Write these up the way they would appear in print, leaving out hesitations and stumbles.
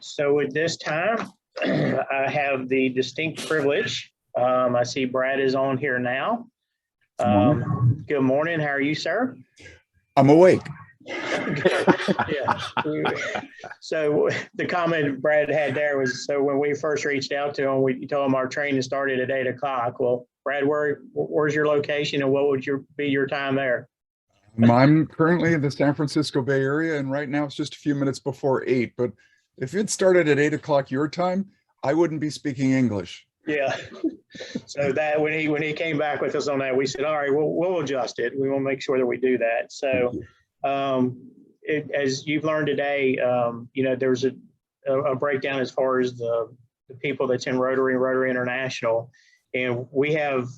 So at this time, I have the distinct privilege. I see Brad is on here now. Good morning. How are you, sir? I'm awake. Yeah. So the comment Brad had there was, so when we first reached out to him, we told him our training started at 8 o'clock. Well, Brad, where's your location and what would be your time there? I'm currently in the San Francisco Bay Area, and right now it's just a few minutes before 8. But if it started at 8 o'clock your time, I wouldn't be speaking English. Yeah. So that when he came back with us on that, we said, all right, we'll adjust it. We will make sure that we do that. So as you've learned today, there's a breakdown as far as the people that's in Rotary and Rotary International. And we have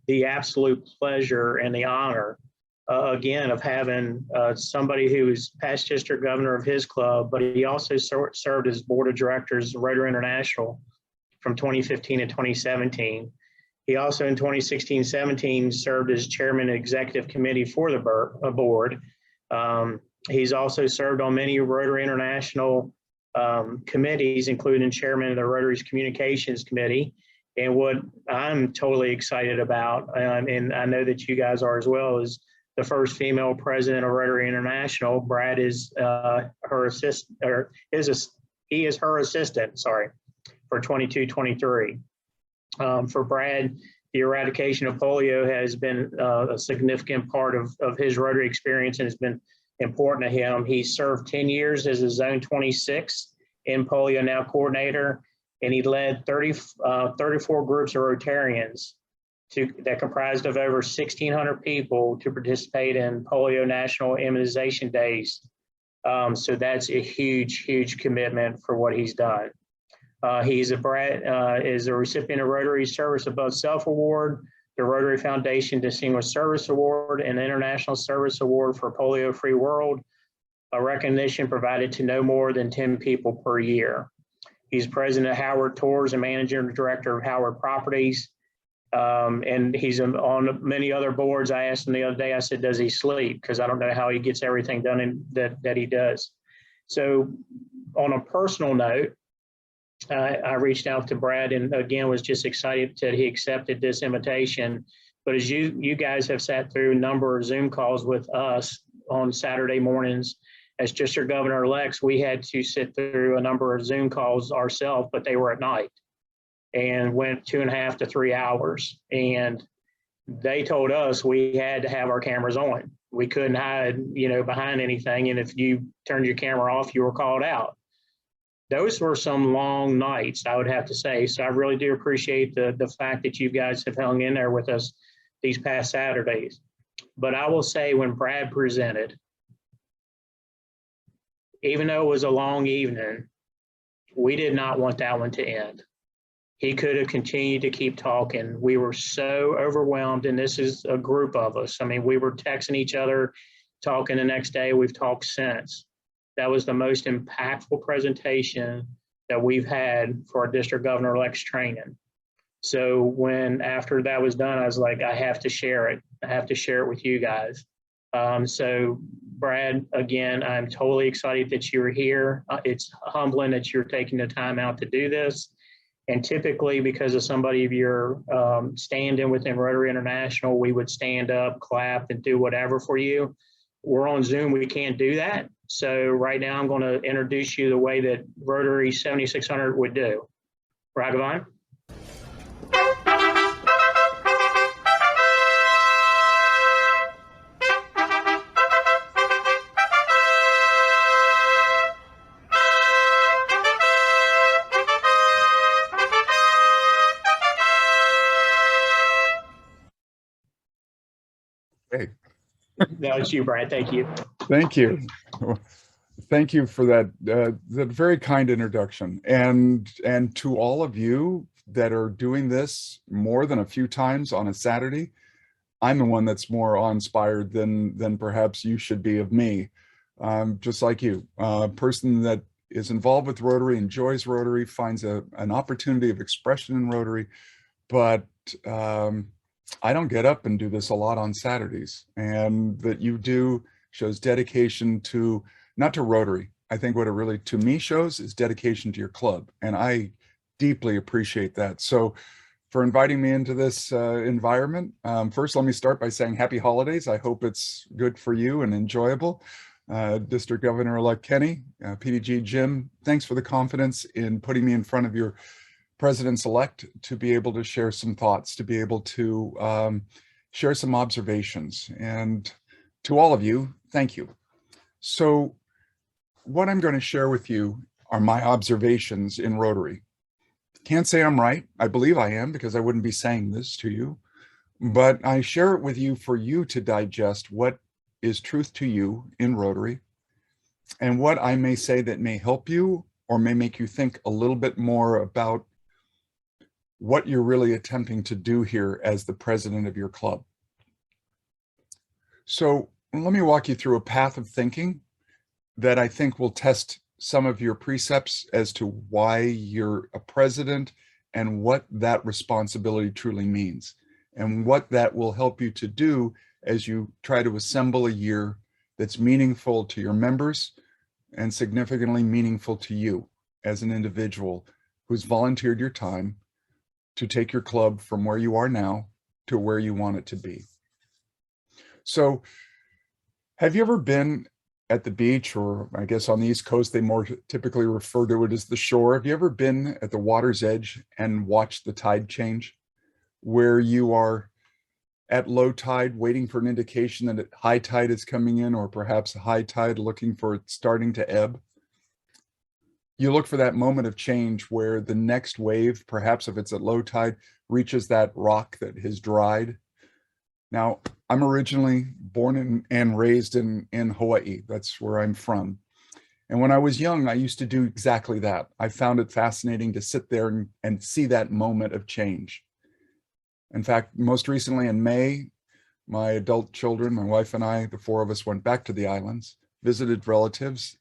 the absolute pleasure and the honor, again, of having somebody who is past district governor of his club, but he also served as board of directors of Rotary International from 2015 to 2017. He also in 2016-17 served as chairman of executive committee for the board. He's also served on many Rotary International committees, including chairman of the Rotary's Communications Committee. And what I'm totally excited about, and I know that you guys are as well, is the first female president of Rotary International. Brad is her assistant, or he is her assistant, sorry, for 22-23. For Brad, the eradication of polio has been a significant part of his Rotary experience and has been important to him. He served 10 years as a Zone 26 in Polio Now coordinator, and he led 34 groups of Rotarians that comprised of over 1,600 people to participate in Polio National Immunization Days. So that's a huge, huge commitment for what he's done. Is a recipient of Rotary Service Above Self Award, the Rotary Foundation Distinguished Service Award, and the International Service Award for Polio Free World, a recognition provided to no more than 10 people per year. He's president of Howard Tours and managing director of Howard Properties. And he's on many other boards. I asked him the other day, I said, does he sleep? Because I don't know how he gets everything done that he does. So on a personal note, I reached out to Brad and again was just excited that he accepted this invitation. But as you guys have sat through a number of Zoom calls with us on Saturday mornings as district governor-elects, we had to sit through a number of Zoom calls ourselves, but they were at night and went 2.5 to 3 hours. And they told us we had to have our cameras on. We couldn't hide, behind anything. And if you turned your camera off, you were called out. Those were some long nights, I would have to say. So I really do appreciate the fact that you guys have hung in there with us these past Saturdays. But I will say when Brad presented, even though it was a long evening, we did not want that one to end. He could have continued to keep talking. We were so overwhelmed, and this is a group of us. I mean, we were texting each other, talking the next day. We've talked since. That was the most impactful presentation that we've had for our district governor-elect's training. So after that was done, I was like, I have to share it. I have to share it with you guys. So Brad, again, I'm totally excited that you're here. It's humbling that you're taking the time out to do this. And typically, because of somebody of your stand-in within Rotary International, we would stand up, clap, and do whatever for you. We're on Zoom, we can't do that. So right now I'm going to introduce you the way that Rotary 7600 would do. Raghavan? Hey. No, it's you, Brad. Thank you. Thank you. Thank you for that very kind introduction. And to all of you that are doing this more than a few times on a Saturday, I'm the one that's more awe-inspired than perhaps you should be of me. Just like you, a person that is involved with Rotary, enjoys Rotary, finds an opportunity of expression in Rotary, but I don't get up and do this a lot on Saturdays, and that you do shows dedication to, not to Rotary. I think what it really, to me, shows is dedication to your club. And I deeply appreciate that. So for inviting me into this environment, first, let me start by saying happy holidays. I hope it's good for you and enjoyable. District Governor-elect Kenny, PDG Jim, thanks for the confidence in putting me in front of your presidents-elect to be able to share some thoughts, to be able to share some observations. And to all of you, thank you. So what I'm going to share with you are my observations in Rotary. Can't say I'm right. I believe I am, because I wouldn't be saying this to you. But I share it with you for you to digest what is truth to you in Rotary, and what I may say that may help you or may make you think a little bit more about what you're really attempting to do here as the president of your club. So let me walk you through a path of thinking that I think will test some of your precepts as to why you're a president and what that responsibility truly means, and what that will help you to do as you try to assemble a year that's meaningful to your members and significantly meaningful to you as an individual who's volunteered your time to take your club from where you are now to where you want it to be. So have you ever been at the beach, or I guess on the East Coast, they more typically refer to it as the shore? Have you ever been at the water's edge and watched the tide change, where you are at low tide waiting for an indication that high tide is coming in, or perhaps high tide looking for it starting to ebb? You look for that moment of change where the next wave, perhaps if it's at low tide, reaches that rock that has dried. Now, I'm originally born and raised in Hawaii. That's where I'm from. And when I was young, I used to do exactly that. I found it fascinating to sit there and see that moment of change. In fact, most recently in May, my adult children, my wife and I, the four of us, went back to the islands, visited relatives,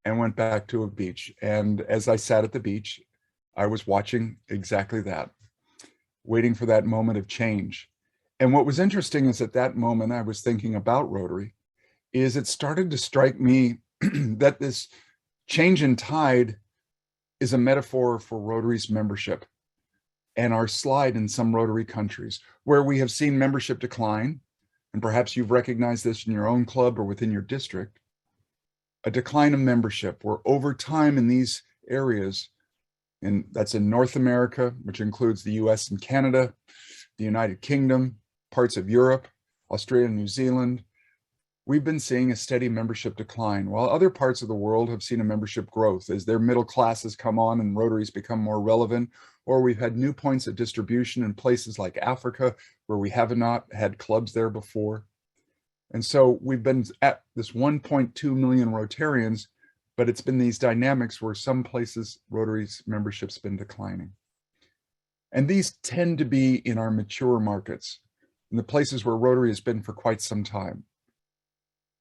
and went back to a beach. And as I sat at the beach, I was watching exactly that, waiting for that moment of change. And what was interesting is at that moment I was thinking about Rotary, is it started to strike me that this change in tide is a metaphor for Rotary's membership and our slide in some Rotary countries, where we have seen membership decline, and perhaps you've recognized this in your own club or within your district, a decline of membership, where over time in these areas, and that's in North America, which includes the US and Canada, the United Kingdom, parts of Europe, Australia and New Zealand, we've been seeing a steady membership decline, while other parts of the world have seen a membership growth as their middle classes come on and Rotaries become more relevant, or we've had new points of distribution in places like Africa where we have not had clubs there before. And so we've been at this 1.2 million Rotarians, but it's been these dynamics where some places Rotary's membership's been declining. And these tend to be in our mature markets, in the places where Rotary has been for quite some time.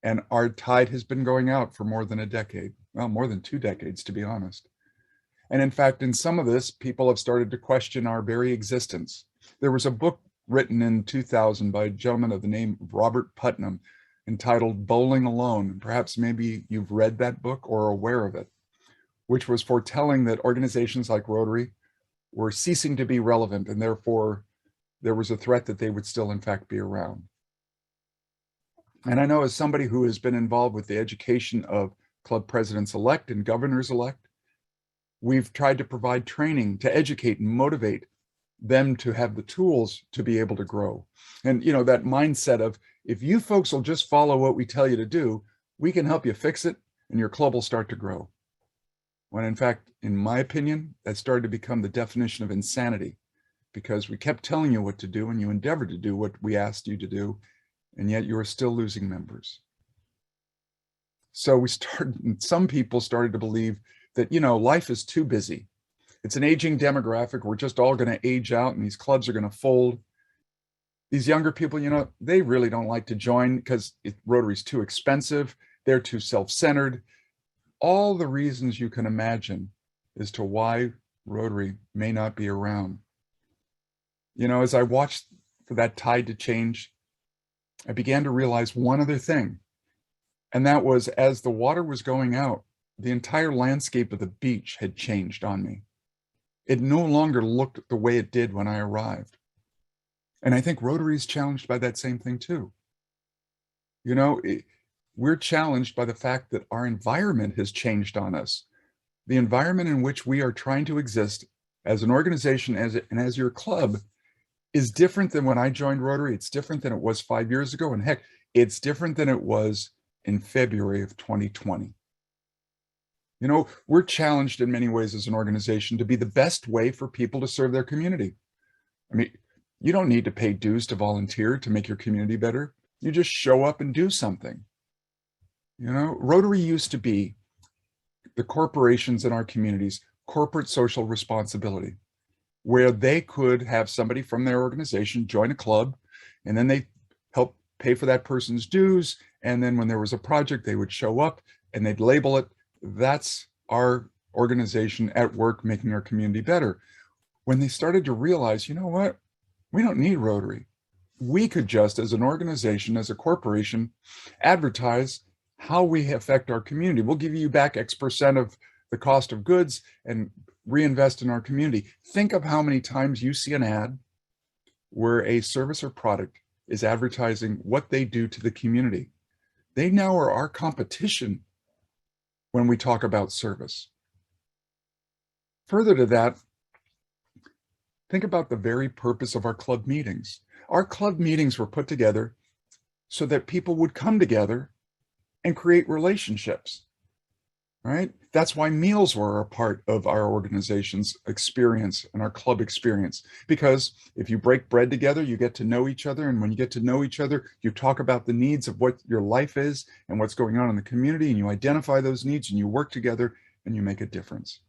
And our tide has been going out for more than a decade, well, more than 2 decades, to be honest. And in fact, in some of this, people have started to question our very existence. There was a book written in 2000 by a gentleman of the name of Robert Putnam entitled Bowling Alone. Perhaps maybe you've read that book or are aware of it, which was foretelling that organizations like Rotary were ceasing to be relevant, and therefore there was a threat that they would still in fact be around. And I know, as somebody who has been involved with the education of club presidents-elect and governors-elect, we've tried to provide training to educate and motivate them to have the tools to be able to grow. And you know, that mindset of, if you folks will just follow what we tell you to do, we can help you fix it and your club will start to grow. When in fact, in my opinion, that started to become the definition of insanity, because we kept telling you what to do and you endeavored to do what we asked you to do, and yet you are still losing members. So some people started to believe that, you know, life is too busy. It's an aging demographic. We're just all going to age out and these clubs are going to fold. These younger people, you know, they really don't like to join because Rotary's too expensive. They're too self-centered. All the reasons you can imagine as to why Rotary may not be around. You know, as I watched for that tide to change, I began to realize one other thing. And that was, as the water was going out, the entire landscape of the beach had changed on me. It no longer looked the way it did when I arrived. And I think Rotary is challenged by that same thing too. You know, we're challenged by the fact that our environment has changed on us. The environment in which we are trying to exist as an organization and as your club is different than when I joined Rotary. It's different than it was 5 years ago. And heck, it's different than it was in February of 2020. You know, we're challenged in many ways as an organization to be the best way for people to serve their community. I mean, you don't need to pay dues to volunteer to make your community better. You just show up and do something. You know, Rotary used to be the corporations in our communities, corporate social responsibility, where they could have somebody from their organization join a club, and then they help pay for that person's dues. And then when there was a project, they would show up and they'd label it. That's our organization at work making our community better. When they started to realize, you know what, we don't need Rotary. We could just, as an organization, as a corporation, advertise how we affect our community. We'll give you back X% of the cost of goods and reinvest in our community. Think of how many times you see an ad where a service or product is advertising what they do to the community. They now are our competition when we talk about service. Further to that, think about the very purpose of our club meetings. Our club meetings were put together so that people would come together and create relationships, right? That's why meals were a part of our organization's experience and our club experience. Because if you break bread together, you get to know each other. And when you get to know each other, you talk about the needs of what your life is and what's going on in the community, and you identify those needs and you work together and you make a difference,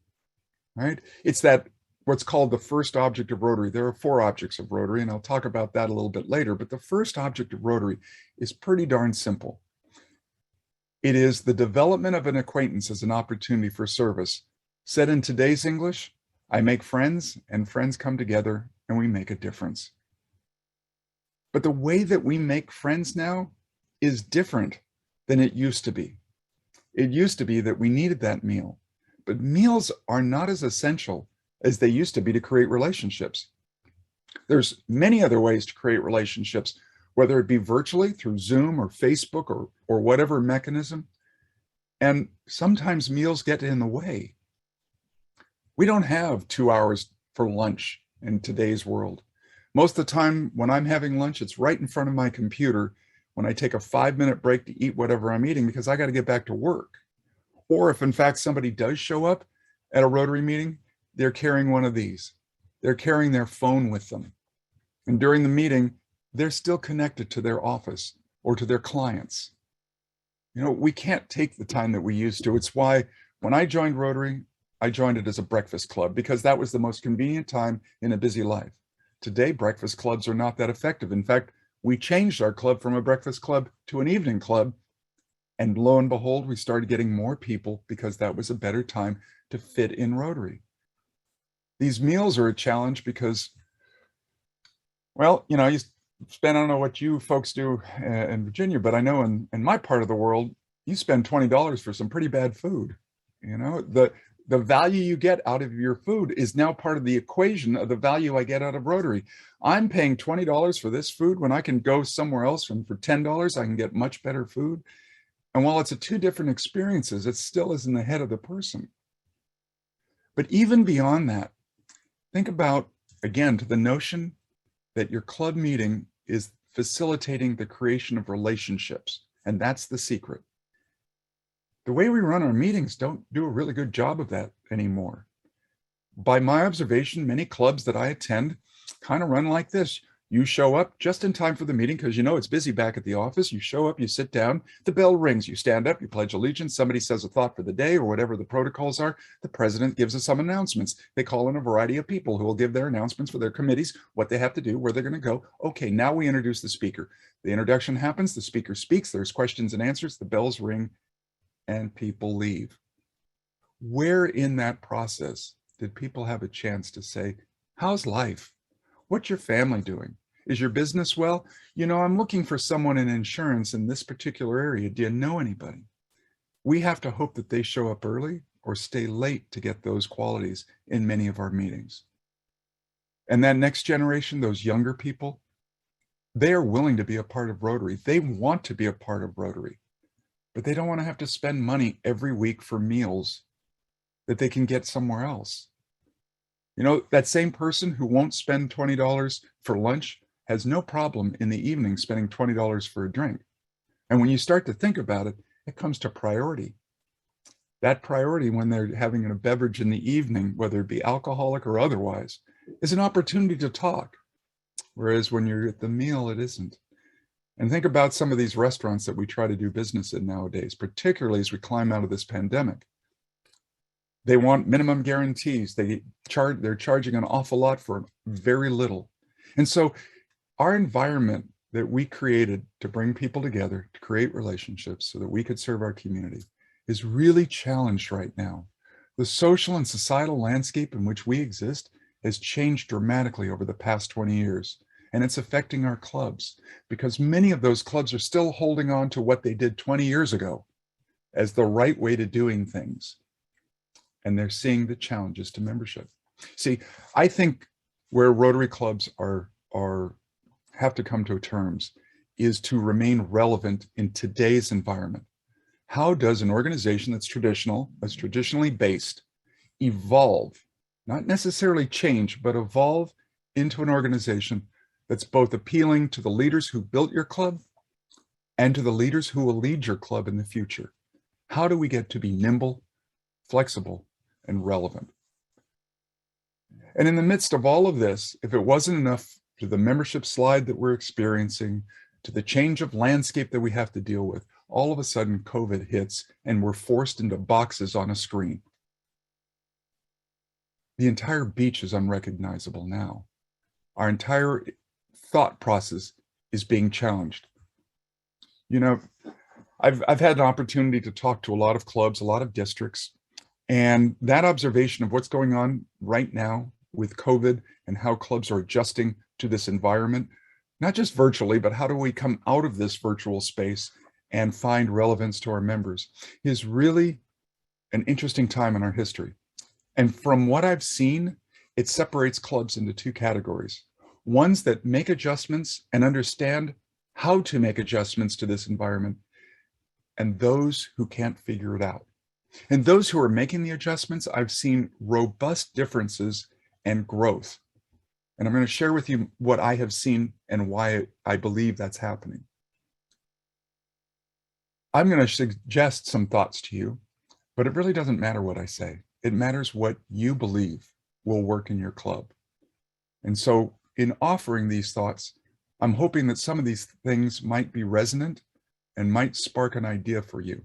right? It's that what's called the first object of Rotary. There are 4 objects of Rotary, and I'll talk about that a little bit later, but the first object of Rotary is pretty darn simple. It is the development of an acquaintance as an opportunity for service. Said in today's English, I make friends and friends come together and we make a difference. But the way that we make friends now is different than it used to be. It used to be that we needed that meal, but meals are not as essential as they used to be to create relationships. There's many other ways to create relationships, whether it be virtually through Zoom or Facebook or whatever mechanism. And sometimes meals get in the way. We don't have 2 hours for lunch in today's world. Most of the time when I'm having lunch, it's right in front of my computer when I take a 5-minute break to eat whatever I'm eating because I got to get back to work. Or if in fact somebody does show up at a Rotary meeting, they're carrying one of these. They're carrying their phone with them. And during the meeting, they're still connected to their office or to their clients. You know, we can't take the time that we used to. It's why when I joined Rotary, I joined it as a breakfast club because that was the most convenient time in a busy life. Today, breakfast clubs are not that effective. In fact, we changed our club from a breakfast club to an evening club. And lo and behold, we started getting more people because that was a better time to fit in Rotary. These meals are a challenge because, well, you know, you spend, I don't know what you folks do in Virginia, but I know in my part of the world, you spend $20 for some pretty bad food. You know, the value you get out of your food is now part of the equation of the value I get out of Rotary. I'm paying $20 for this food when I can go somewhere else and for $10, I can get much better food. And while it's 2 different experiences, it still is in the head of the person. But even beyond that, think about, again, to the notion that your club meeting is facilitating the creation of relationships. And that's the secret. The way we run our meetings don't do a really good job of that anymore. By my observation, many clubs that I attend kind of run like this. You show up just in time for the meeting because you know it's busy back at the office. You show up, you sit down, the bell rings, you stand up, you pledge allegiance, somebody says a thought for the day or whatever the protocols are. The president gives us some announcements. They call in a variety of people who will give their announcements for their committees, what they have to do, where they're going to go. Okay, now we introduce the speaker. The introduction happens, the speaker speaks, there's questions and answers, the bells ring, and people leave. Where in that process did people have a chance to say, how's life? What's your family doing? Is your business well? You know, I'm looking for someone in insurance in this particular area. Do you know anybody? we have to hope that they show up early or stay late to get those qualities in many of our meetings. And that next generation, those younger people, they are willing to be a part of Rotary. They want to be a part of Rotary, but they don't want to have to spend money every week for meals that they can get somewhere else. You know, that same person who won't spend $20 for lunch has no problem in the evening spending $20 for a drink. And when you start to think about it, it comes to priority. That priority when they're having a beverage in the evening, whether it be alcoholic or otherwise, is an opportunity to talk. Whereas when you're at the meal, it isn't. And think about some of these restaurants that we try to do business in nowadays, particularly as we climb out of this pandemic. They want minimum guarantees. They're charging an awful lot for very little. And so our environment that we created to bring people together, to create relationships so that we could serve our community is really challenged right now. The social and societal landscape in which we exist has changed dramatically over the past 20 years. And it's affecting our clubs because many of those clubs are still holding on to what they did 20 years ago as the right way to doing things. And they're seeing the challenges to membership. See, I think where Rotary clubs have to come to terms is to remain relevant in today's environment. How does an organization that's traditionally based, evolve, not necessarily change, but evolve into an organization that's both appealing to the leaders who built your club and to the leaders who will lead your club in the future? How do we get to be nimble, flexible, and relevant? And in the midst of all of this, if it wasn't enough to the membership slide that we're experiencing, to the change of landscape that we have to deal with, all of a sudden COVID hits and we're forced into boxes on a screen. The entire beach is unrecognizable now. Our entire thought process is being challenged. You know, I've had an opportunity to talk to a lot of clubs, a lot of districts, and that observation of what's going on right now with COVID and how clubs are adjusting to this environment, not just virtually, but how do we come out of this virtual space and find relevance to our members, is really an interesting time in our history. And from what I've seen, it separates clubs into two categories. Ones that make adjustments and understand how to make adjustments to this environment, and those who can't figure it out. And those who are making the adjustments, I've seen robust differences and growth. And I'm going to share with you what I have seen and why I believe that's happening. I'm going to suggest some thoughts to you, but it really doesn't matter what I say. It matters what you believe will work in your club. And so in offering these thoughts, I'm hoping that some of these things might be resonant and might spark an idea for you.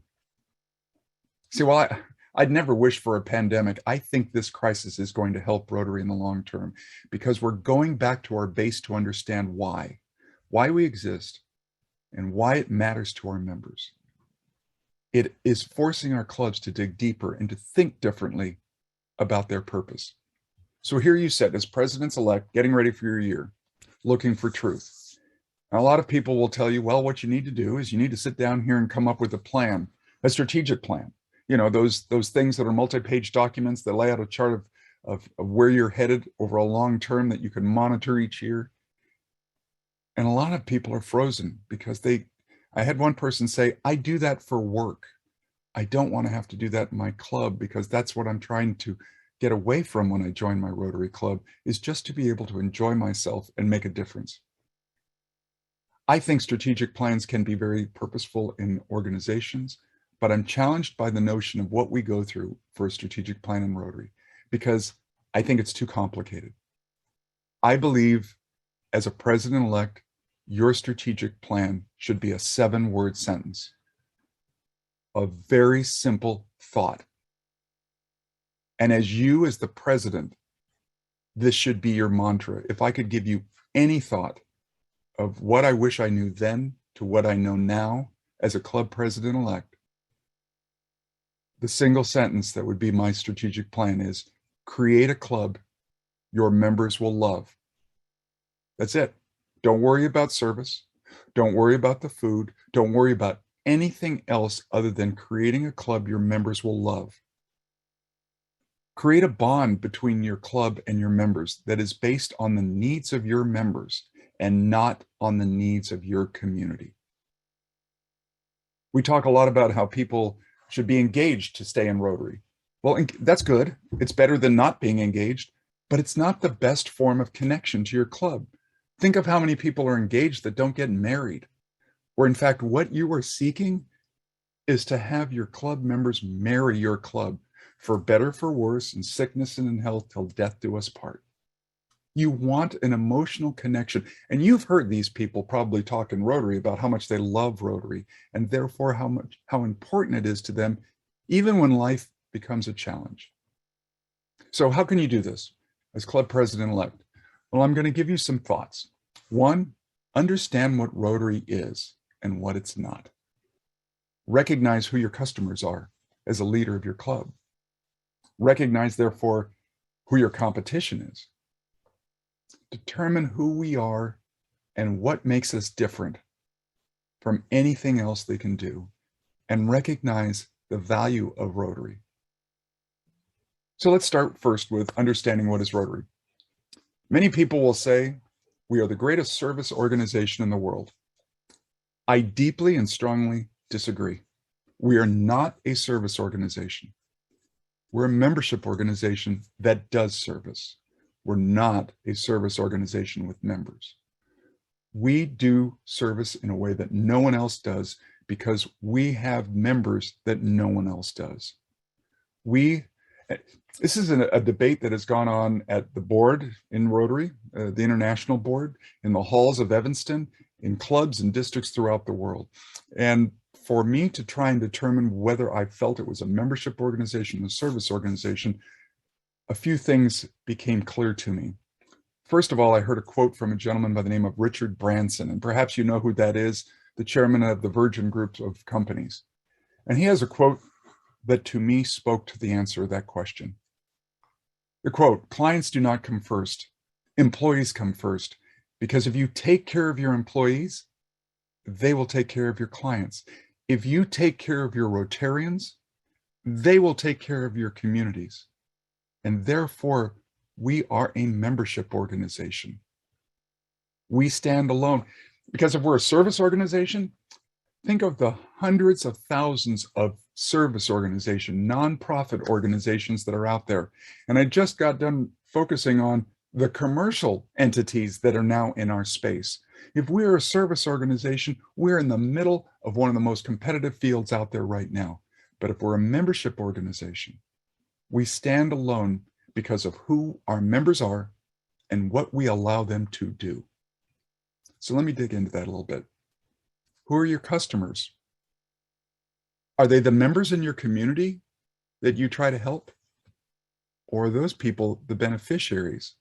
See, while I'd never wish for a pandemic, I think this crisis is going to help Rotary in the long term because we're going back to our base to understand why we exist and why it matters to our members. It is forcing our clubs to dig deeper and to think differently about their purpose. So here you sit as presidents-elect, getting ready for your year, looking for truth. Now, a lot of people will tell you, well, what you need to do is you need to sit down here and come up with a plan, a strategic plan. You know, those things that are multi-page documents that lay out a chart of where you're headed over a long term that you can monitor each year. And a lot of people are frozen because I had one person say, I do that for work. I don't want to have to do that in my club because that's what I'm trying to get away from when I join my Rotary Club, is just to be able to enjoy myself and make a difference. I think strategic plans can be very purposeful in organizations, but I'm challenged by the notion of what we go through for a strategic plan in Rotary because I think it's too complicated. I believe as a president-elect, your strategic plan should be a 7-word sentence, a very simple thought. And as you, as the president, this should be your mantra. If I could give you any thought of what I wish I knew then to what I know now as a club president-elect, the single sentence that would be my strategic plan is create a club your members will love. That's it. Don't worry about service. Don't worry about the food. Don't worry about anything else other than creating a club your members will love. Create a bond between your club and your members that is based on the needs of your members and not on the needs of your community. We talk a lot about how people should be engaged to stay in Rotary. Well, that's good. It's better than not being engaged, but it's not the best form of connection to your club. Think of how many people are engaged that don't get married, or in fact, what you are seeking is to have your club members marry your club, for better, for worse, in sickness and in health, till death do us part. You want an emotional connection. And you've heard these people probably talk in Rotary about how much they love Rotary, and therefore how important it is to them, even when life becomes a challenge. So how can you do this as club president-elect? Well, I'm going to give you some thoughts. One, understand what Rotary is and what it's not. Recognize who your customers are as a leader of your club. Recognize, therefore, who your competition is. Determine who we are and what makes us different from anything else they can do, and recognize the value of Rotary. So let's start first with understanding what is Rotary. Many people will say, we are the greatest service organization in the world. I deeply and strongly disagree. We are not a service organization. We're a membership organization that does service. We're not a service organization with members. We do service in a way that no one else does because we have members that no one else does. This is a debate that has gone on at the board in Rotary, the international board, in the halls of Evanston, in clubs and districts throughout the world. And for me to try and determine whether I felt it was a membership organization, a service organization, a few things became clear to me. First of all, I heard a quote from a gentleman by the name of Richard Branson, and perhaps you know who that is, the chairman of the Virgin Group of Companies. And he has a quote that to me spoke to the answer of that question. The quote, "Clients do not come first, employees come first, because if you take care of your employees, they will take care of your clients. If you take care of your Rotarians, they will take care of your communities. And therefore, we are a membership organization. We stand alone. Because if we're a service organization, think of the hundreds of thousands of service organizations, nonprofit organizations that are out there. And I just got done focusing on the commercial entities that are now in our space. If we're a service organization, we're in the middle of one of the most competitive fields out there right now. But if we're a membership organization, we stand alone because of who our members are and what we allow them to do. So let me dig into that a little bit. Who are your customers? Are they the members in your community that you try to help? Or are those people the beneficiaries?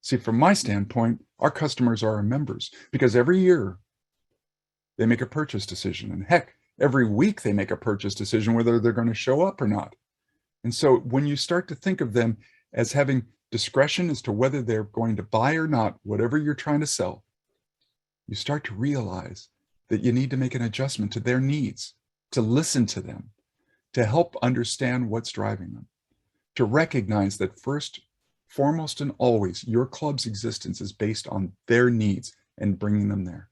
See, from my standpoint, our customers are our members, because every year they make a purchase decision. And heck, every week they make a purchase decision whether they're going to show up or not. And so when you start to think of them as having discretion as to whether they're going to buy or not, whatever you're trying to sell, you start to realize that you need to make an adjustment to their needs, to listen to them, to help understand what's driving them, to recognize that first, foremost, and always, your club's existence is based on their needs and bringing them there.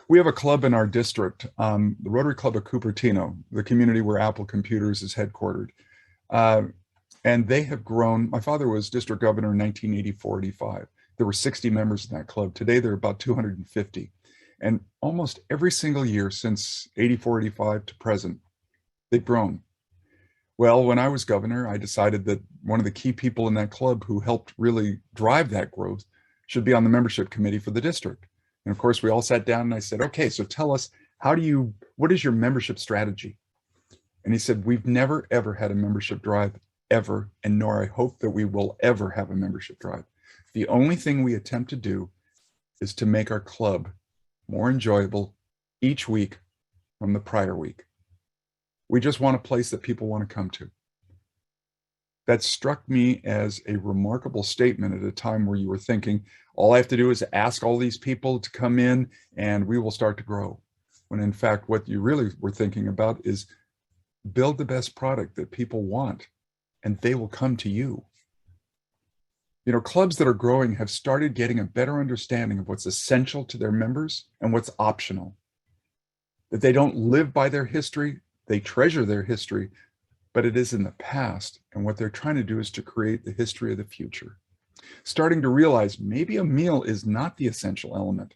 We have a club in our district, the Rotary Club of Cupertino, the community where Apple Computers is headquartered. And they have grown. My father was district governor in 1984-85. There were 60 members in that club. Today, there are about 250. And almost every single year since 84-85 to present, they've grown. Well, when I was governor, I decided that one of the key people in that club who helped really drive that growth should be on the membership committee for the district. And of course, we all sat down and I said, okay, so tell us, what is your membership strategy? And he said, we've never, ever had a membership drive, ever, and nor I hope that we will ever have a membership drive. The only thing we attempt to do is to make our club more enjoyable each week from the prior week. We just want a place that people want to come to. That struck me as a remarkable statement at a time where you were thinking, all I have to do is ask all these people to come in and we will start to grow. when in fact, what you really were thinking about is build the best product that people want, and they will come to you. You know, clubs that are growing have started getting a better understanding of what's essential to their members and what's optional. That they don't live by their history, they treasure their history, but it is in the past. And what they're trying to do is to create the history of the future. Starting to realize maybe a meal is not the essential element.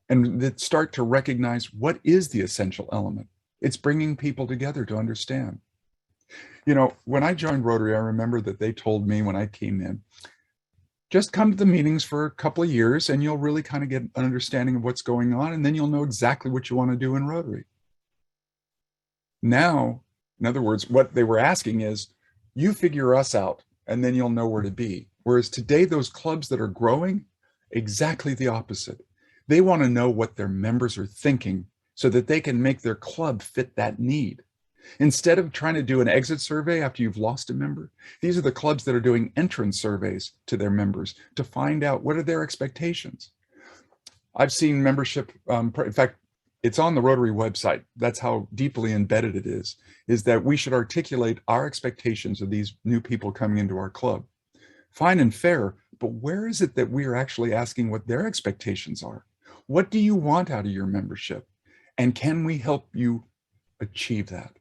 And that start to recognize what is the essential element. It's bringing people together to understand. You know, when I joined Rotary, I remember that they told me when I came in, just come to the meetings for a couple of years and you'll really kind of get an understanding of what's going on, and then you'll know exactly what you want to do in Rotary. Now, in other words, what they were asking is, you figure us out and then you'll know where to be. Whereas today, those clubs that are growing, exactly the opposite. They want to know what their members are thinking so that they can make their club fit that need. Instead of trying to do an exit survey after you've lost a member, these are the clubs that are doing entrance surveys to their members to find out what are their expectations. I've seen membership, in fact, it's on the Rotary website. That's how deeply embedded it is that we should articulate our expectations of these new people coming into our club. Fine and fair, but where is it that we are actually asking what their expectations are? What do you want out of your membership? And can we help you achieve that?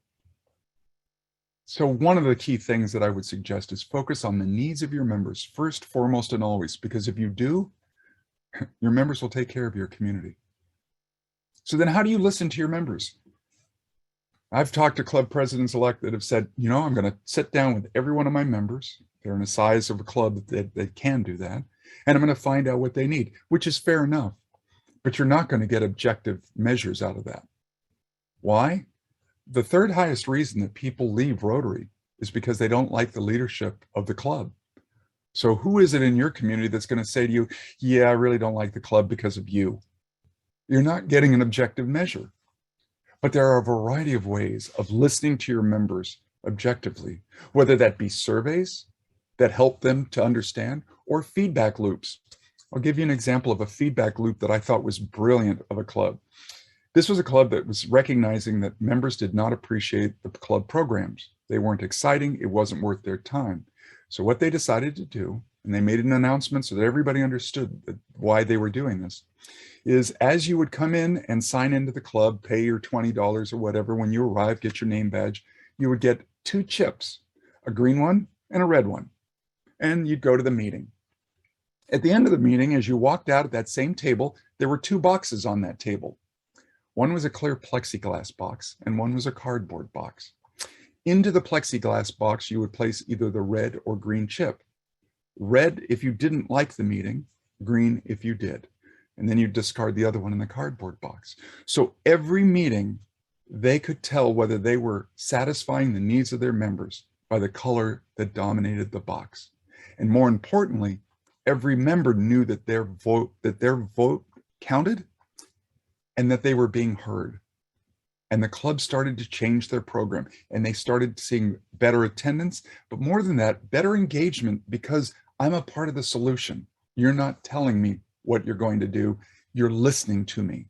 So one of the key things that I would suggest is focus on the needs of your members first, foremost, and always, because if you do, your members will take care of your community. So then how do you listen to your members? I've talked to club presidents-elect that have said, you know, I'm going to sit down with every one of my members. They're in a size of a club that can do that. And I'm going to find out what they need, which is fair enough. But you're not going to get objective measures out of that. Why? The third highest reason that people leave Rotary is because they don't like the leadership of the club. So who is it in your community that's going to say to you, yeah, I really don't like the club because of you? You're not getting an objective measure. But there are a variety of ways of listening to your members objectively, whether that be surveys that help them to understand or feedback loops. I'll give you an example of a feedback loop that I thought was brilliant of a club. This was a club that was recognizing that members did not appreciate the club programs. They weren't exciting. It wasn't worth their time. So what they decided to do, and they made an announcement so that everybody understood why they were doing this, is as you would come in and sign into the club, pay your $20 or whatever, when you arrive, get your name badge, you would get 2 chips, a green one and a red one. And you'd go to the meeting. At the end of the meeting, as you walked out at that same table, there were 2 boxes on that table. One was a clear plexiglass box and one was a cardboard box. Into the plexiglass box, you would place either the red or green chip. Red if you didn't like the meeting, green if you did. And then you discard the other one in the cardboard box. So every meeting, they could tell whether they were satisfying the needs of their members by the color that dominated the box. And more importantly, every member knew that their vote counted and that they were being heard. And the club started to change their program and they started seeing better attendance, but more than that, better engagement, because I'm a part of the solution. You're not telling me what you're going to do. You're listening to me,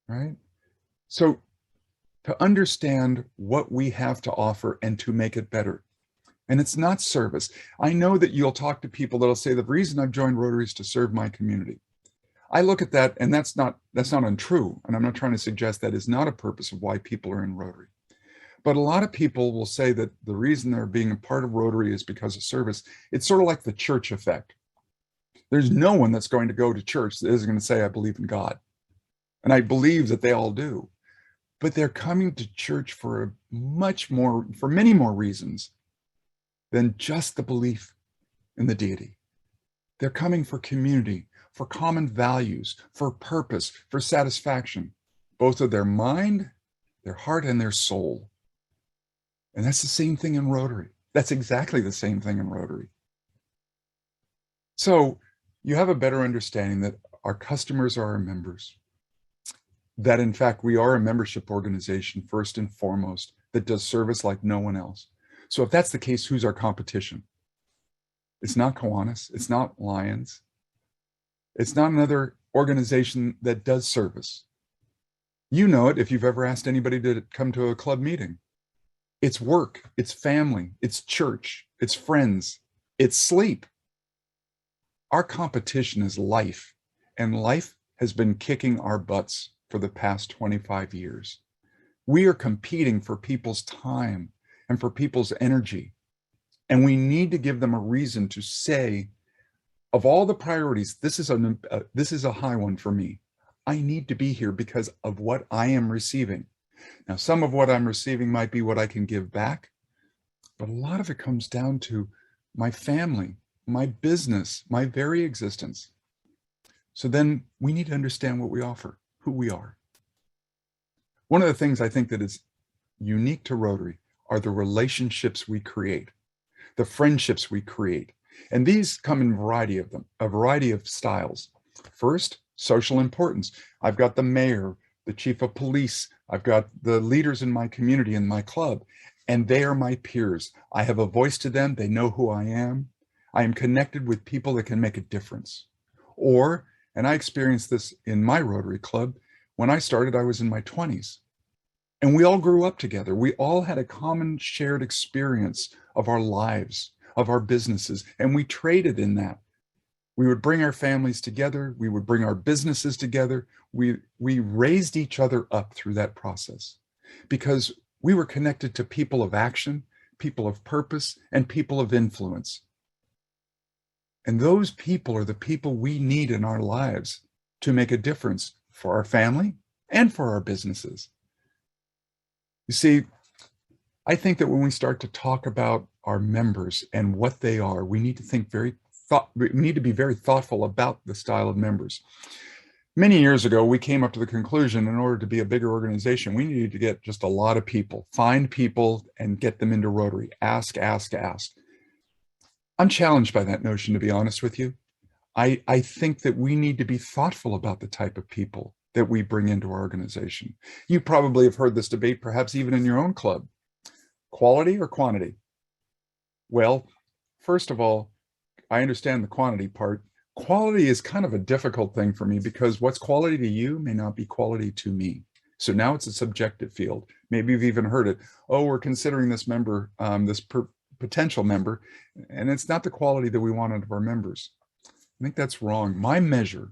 right? So to understand what we have to offer and to make it better. And it's not service. I know that you'll talk to people that'll say the reason I've joined Rotary is to serve my community. I look at that and that's not untrue. And I'm not trying to suggest that is not a purpose of why people are in Rotary. But a lot of people will say that the reason they're being a part of Rotary is because of service. It's sort of like the church effect. There's no one that's going to go to church that isn't going to say, I believe in God. And I believe that they all do. But they're coming to church for many more reasons than just the belief in the deity. They're coming for community, for common values, for purpose, for satisfaction, both of their mind, their heart, and their soul. And that's the same thing in Rotary. That's exactly the same thing in Rotary. So you have a better understanding that our customers are our members, that in fact, we are a membership organization first and foremost that does service like no one else. So if that's the case, who's our competition? It's not Kiwanis, it's not Lions. It's not another organization that does service. You know it if you've ever asked anybody to come to a club meeting. It's work, it's family, it's church, it's friends, it's sleep. Our competition is life, and life has been kicking our butts for the past 25 years. We are competing for people's time and for people's energy, and we need to give them a reason to say, of all the priorities, this is a high one for me. I need to be here because of what I am receiving. Now, some of what I'm receiving might be what I can give back, but a lot of it comes down to my family, my business, my very existence. So then we need to understand what we offer, who we are. One of the things I think that is unique to Rotary are the relationships we create, the friendships we create. And these come in a variety of styles. First, social importance. I've got the mayor, the chief of police, I've got the leaders in my community, in my club, and they are my peers. I have a voice to them. They know who I am. I am connected with people that can make a difference. Or, and I experienced this in my Rotary Club, when I started, I was in my 20s. And we all grew up together. We all had a common shared experience of our lives, of our businesses, and we traded in that. We would bring our families together. We would bring our businesses together. We raised each other up through that process because we were connected to people of action, people of purpose, and people of influence. And those people are the people we need in our lives to make a difference for our family and for our businesses. You see, I think that when we start to talk about our members and what they are, we need to be very thoughtful about the style of members. Many years ago, we came up to the conclusion, in order to be a bigger organization, we needed to get just a lot of people, find people and get them into Rotary. Ask. I'm challenged by that notion, to be honest with you. I think that we need to be thoughtful about the type of people that we bring into our organization. You probably have heard this debate, perhaps even in your own club. Quality or quantity? Well, first of all, I understand the quantity part. Quality is kind of a difficult thing for me because what's quality to you may not be quality to me. So now it's a subjective field. Maybe you've even heard it. Oh, we're considering this member, potential member, and it's not the quality that we want out of our members. I think that's wrong. My measure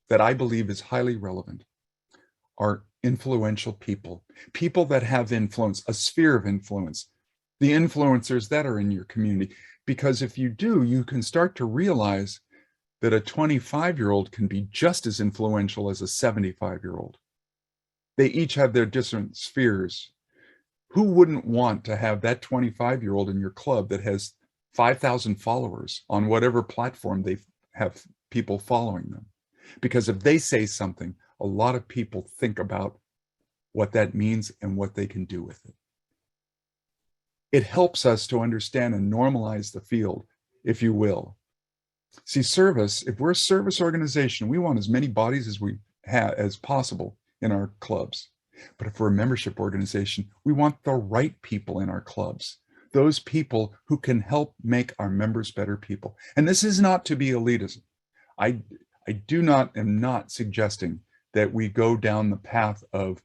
that I believe is highly relevant are influential people, people that have influence, a sphere of influence, the influencers that are in your community. Because if you do, you can start to realize that a 25-year-old can be just as influential as a 75-year-old. They each have their different spheres. Who wouldn't want to have that 25-year-old in your club that has 5,000 followers on whatever platform they have people following them? Because if they say something, a lot of people think about what that means and what they can do with it. It helps us to understand and normalize the field, if you will. See, service, if we're a service organization, we want as many bodies as we have as possible in our clubs. But if we're a membership organization, we want the right people in our clubs, those people who can help make our members better people. And this is not to be elitist. I am not suggesting that we go down the path of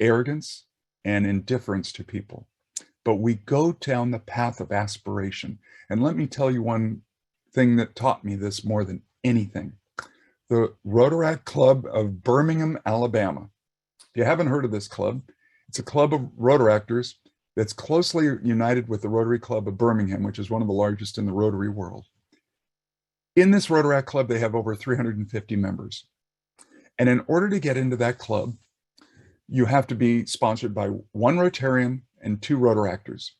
arrogance and indifference to people, but we go down the path of aspiration. And let me tell you one thing that taught me this more than anything. The Rotaract Club of Birmingham, Alabama. If you haven't heard of this club, it's a club of Rotaractors that's closely united with the Rotary Club of Birmingham, which is one of the largest in the Rotary world. In this Rotaract Club, they have over 350 members. And in order to get into that club, you have to be sponsored by one Rotarian and two Rotaractors.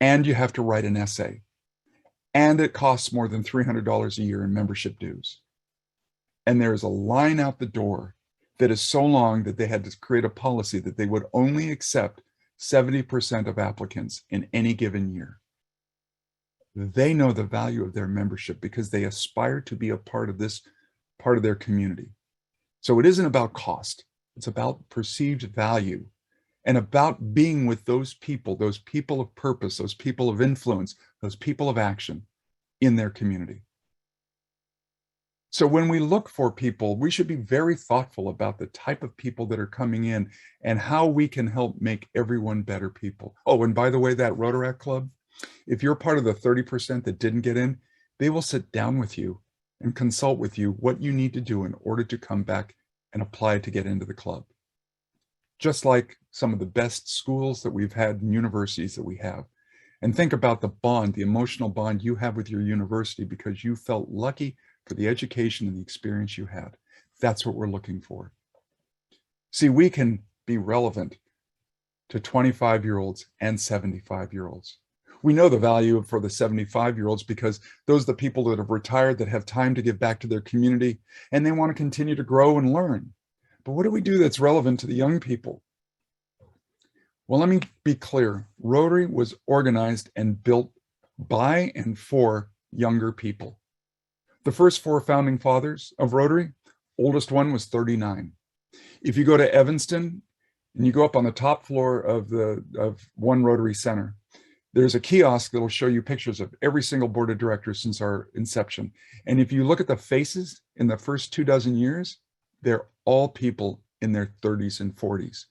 And you have to write an essay. And it costs more than $300 a year in membership dues. And there is a line out the door that is so long that they had to create a policy that they would only accept 70% of applicants in any given year. They know the value of their membership because they aspire to be a part of this part of their community. So it isn't about cost. It's about perceived value and about being with those people of purpose, those people of influence, those people of action in their community. So when we look for people, we should be very thoughtful about the type of people that are coming in and how we can help make everyone better people. Oh, and by the way, that Rotaract Club, if you're part of the 30% that didn't get in, they will sit down with you and consult with you what you need to do in order to come back and apply to get into the club. Just like some of the best schools that we've had and universities that we have. And think about the bond, the emotional bond you have with your university because you felt lucky for the education and the experience you had. That's what we're looking for. See, we can be relevant to 25-year-olds and 75-year-olds. We know the value for the 75-year-olds because those are the people that have retired that have time to give back to their community and they want to continue to grow and learn. But what do we do that's relevant to the young people? Well, let me be clear. Rotary was organized and built by and for younger people. The first 4 founding fathers of Rotary, oldest one was 39. If you go to Evanston and you go up on the top floor of one Rotary Center, there's a kiosk that will show you pictures of every single board of directors since our inception. And if you look at the faces in the first 24 years, they're all people in their 30s and 40s.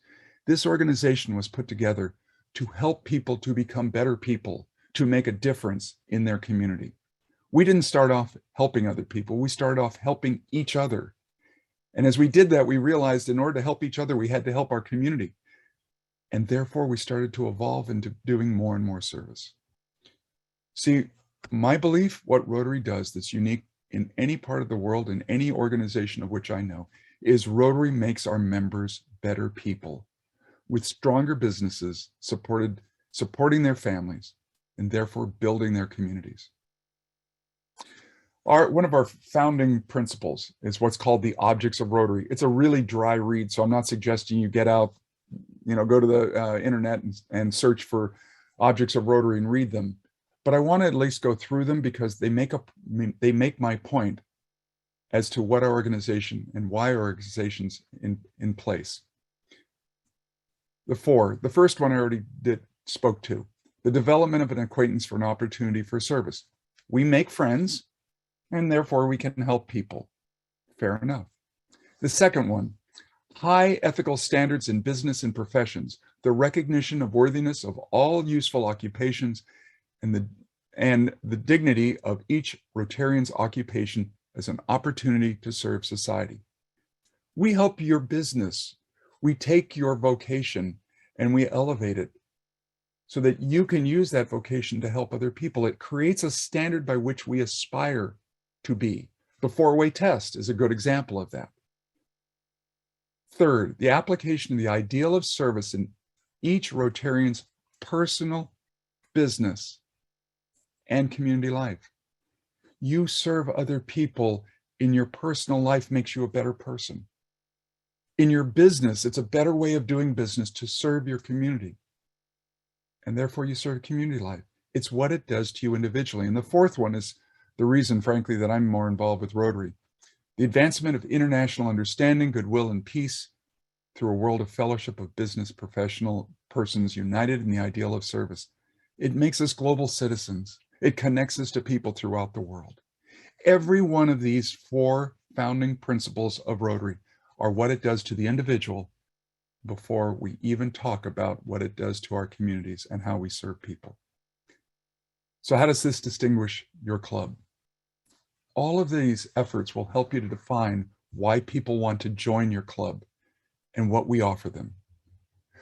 This organization was put together to help people to become better people, to make a difference in their community. We didn't start off helping other people. We started off helping each other. And as we did that, we realized in order to help each other, we had to help our community. And therefore, we started to evolve into doing more and more service. See, my belief, what Rotary does that's unique in any part of the world, in any organization of which I know, is Rotary makes our members better people with stronger businesses supporting their families and therefore building their communities. One of our founding principles is what's called the Objects of Rotary. It's a really dry read, so I'm not suggesting you get out, go to the internet and search for Objects of Rotary and read them. But I want to at least go through them because they make my point as to what our organization and why our organization's in place. The first one I already spoke to, the development of an acquaintance for an opportunity for service. We make friends and therefore we can help people. Fair enough. The second one, high ethical standards in business and professions, the recognition of worthiness of all useful occupations and the dignity of each Rotarian's occupation as an opportunity to serve society. We help your business. We take your vocation and we elevate it so that you can use that vocation to help other people. It creates a standard by which we aspire to be. The 4-way test is a good example of that. Third, the application of the ideal of service in each Rotarian's personal, business, and community life. You serve other people in your personal life makes you a better person. In your business, it's a better way of doing business to serve your community. And therefore you serve community life. It's what it does to you individually. And the fourth one is the reason, frankly, that I'm more involved with Rotary. The advancement of international understanding, goodwill, and peace through a world of fellowship of business professional persons united in the ideal of service. It makes us global citizens. It connects us to people throughout the world. Every one of these 4 founding principles of Rotary are what it does to the individual before we even talk about what it does to our communities and how we serve people. So how does this distinguish your club? All of these efforts will help you to define why people want to join your club and what we offer them.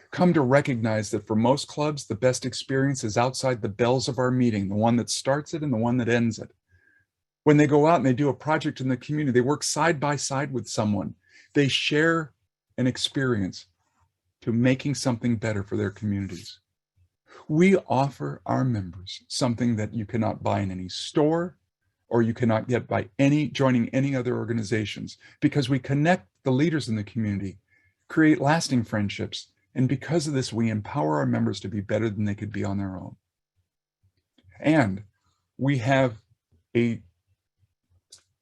Come to recognize that for most clubs, the best experience is outside the bells of our meeting, the one that starts it and the one that ends it. When they go out and they do a project in the community, they work side by side with someone. They share an experience to making something better for their communities. We offer our members something that you cannot buy in any store or you cannot get by joining any other organizations, because we connect the leaders in the community, create lasting friendships, and because of this, we empower our members to be better than they could be on their own. And we have a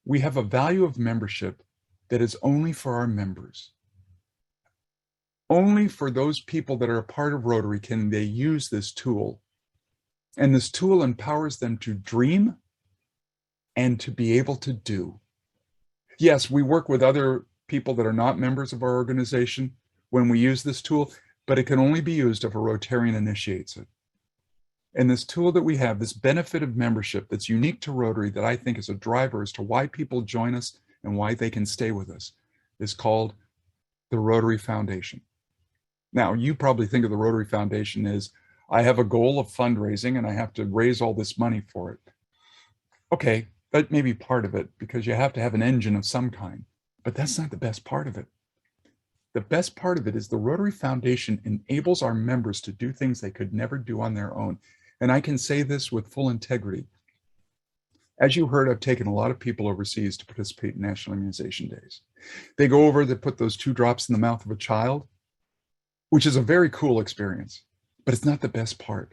value of membership that is only for our members. Only for those people that are a part of Rotary can they use this tool. And this tool empowers them to dream and to be able to do. Yes, we work with other people that are not members of our organization when we use this tool, but it can only be used if a Rotarian initiates it. And this tool that we have, this benefit of membership that's unique to Rotary, that I think is a driver as to why people join us and why they can stay with us, is called the Rotary Foundation. Now, you probably think of the Rotary Foundation as, I have a goal of fundraising and I have to raise all this money for it. Okay, that may be part of it because you have to have an engine of some kind, but that's not the best part of it. The best part of it is the Rotary Foundation enables our members to do things they could never do on their own. And I can say this with full integrity. As you heard, I've taken a lot of people overseas to participate in National Immunization Days. They go over, they put those 2 drops in the mouth of a child, which is a very cool experience, but it's not the best part.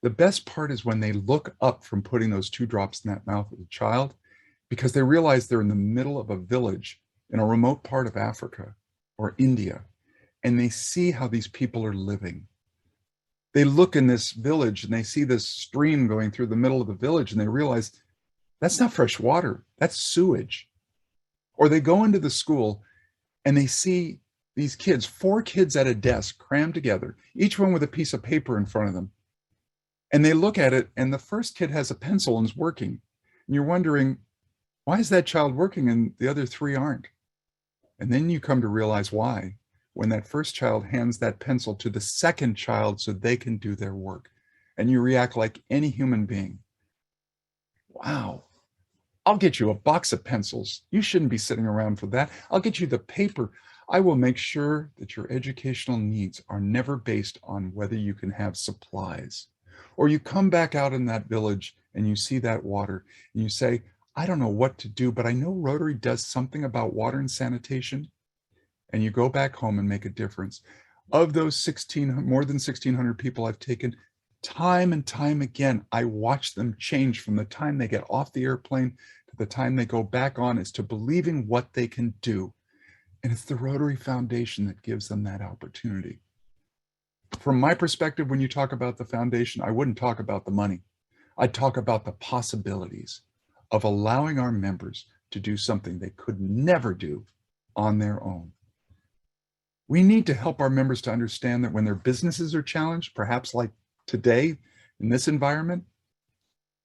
The best part is when they look up from putting those 2 drops in that mouth of the child, because they realize they're in the middle of a village in a remote part of Africa or India, and they see how these people are living. They look in this village and they see this stream going through the middle of the village and they realize that's not fresh water, that's sewage. Or they go into the school and they see these kids, 4 kids at a desk crammed together, each one with a piece of paper in front of them. And they look at it and the first kid has a pencil and is working. And you're wondering, why is that child working and the other 3 aren't? And then you come to realize why, when that first child hands that pencil to the second child so they can do their work. And you react like any human being. Wow, I'll get you a box of pencils. You shouldn't be sitting around for that. I'll get you the paper. I will make sure that your educational needs are never based on whether you can have supplies. Or you come back out in that village and you see that water and you say, I don't know what to do, but I know Rotary does something about water and sanitation. And you go back home and make a difference. Of those more than 1,600 people I've taken, time and time again, I watch them change from the time they get off the airplane to the time they go back on as to believing what they can do. And it's the Rotary Foundation that gives them that opportunity. From my perspective, when you talk about the foundation, I wouldn't talk about the money. I'd talk about the possibilities of allowing our members to do something they could never do on their own. We need to help our members to understand that when their businesses are challenged, perhaps like today in this environment,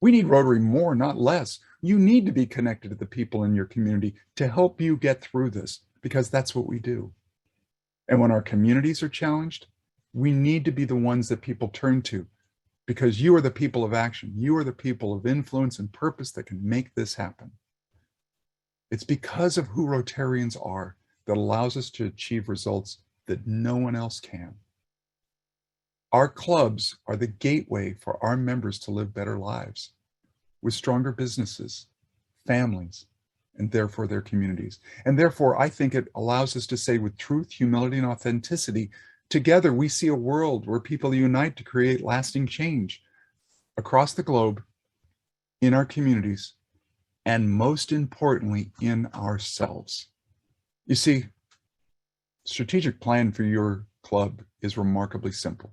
we need Rotary more, not less. You need to be connected to the people in your community to help you get through this, because that's what we do. And when our communities are challenged, we need to be the ones that people turn to, because you are the people of action. You are the people of influence and purpose that can make this happen. It's because of who Rotarians are that allows us to achieve results that no one else can. Our clubs are the gateway for our members to live better lives with stronger businesses, families, and therefore their communities. And therefore, I think it allows us to say with truth, humility, and authenticity, together we see a world where people unite to create lasting change across the globe, in our communities, and most importantly, in ourselves. You see, strategic plan for your club is remarkably simple.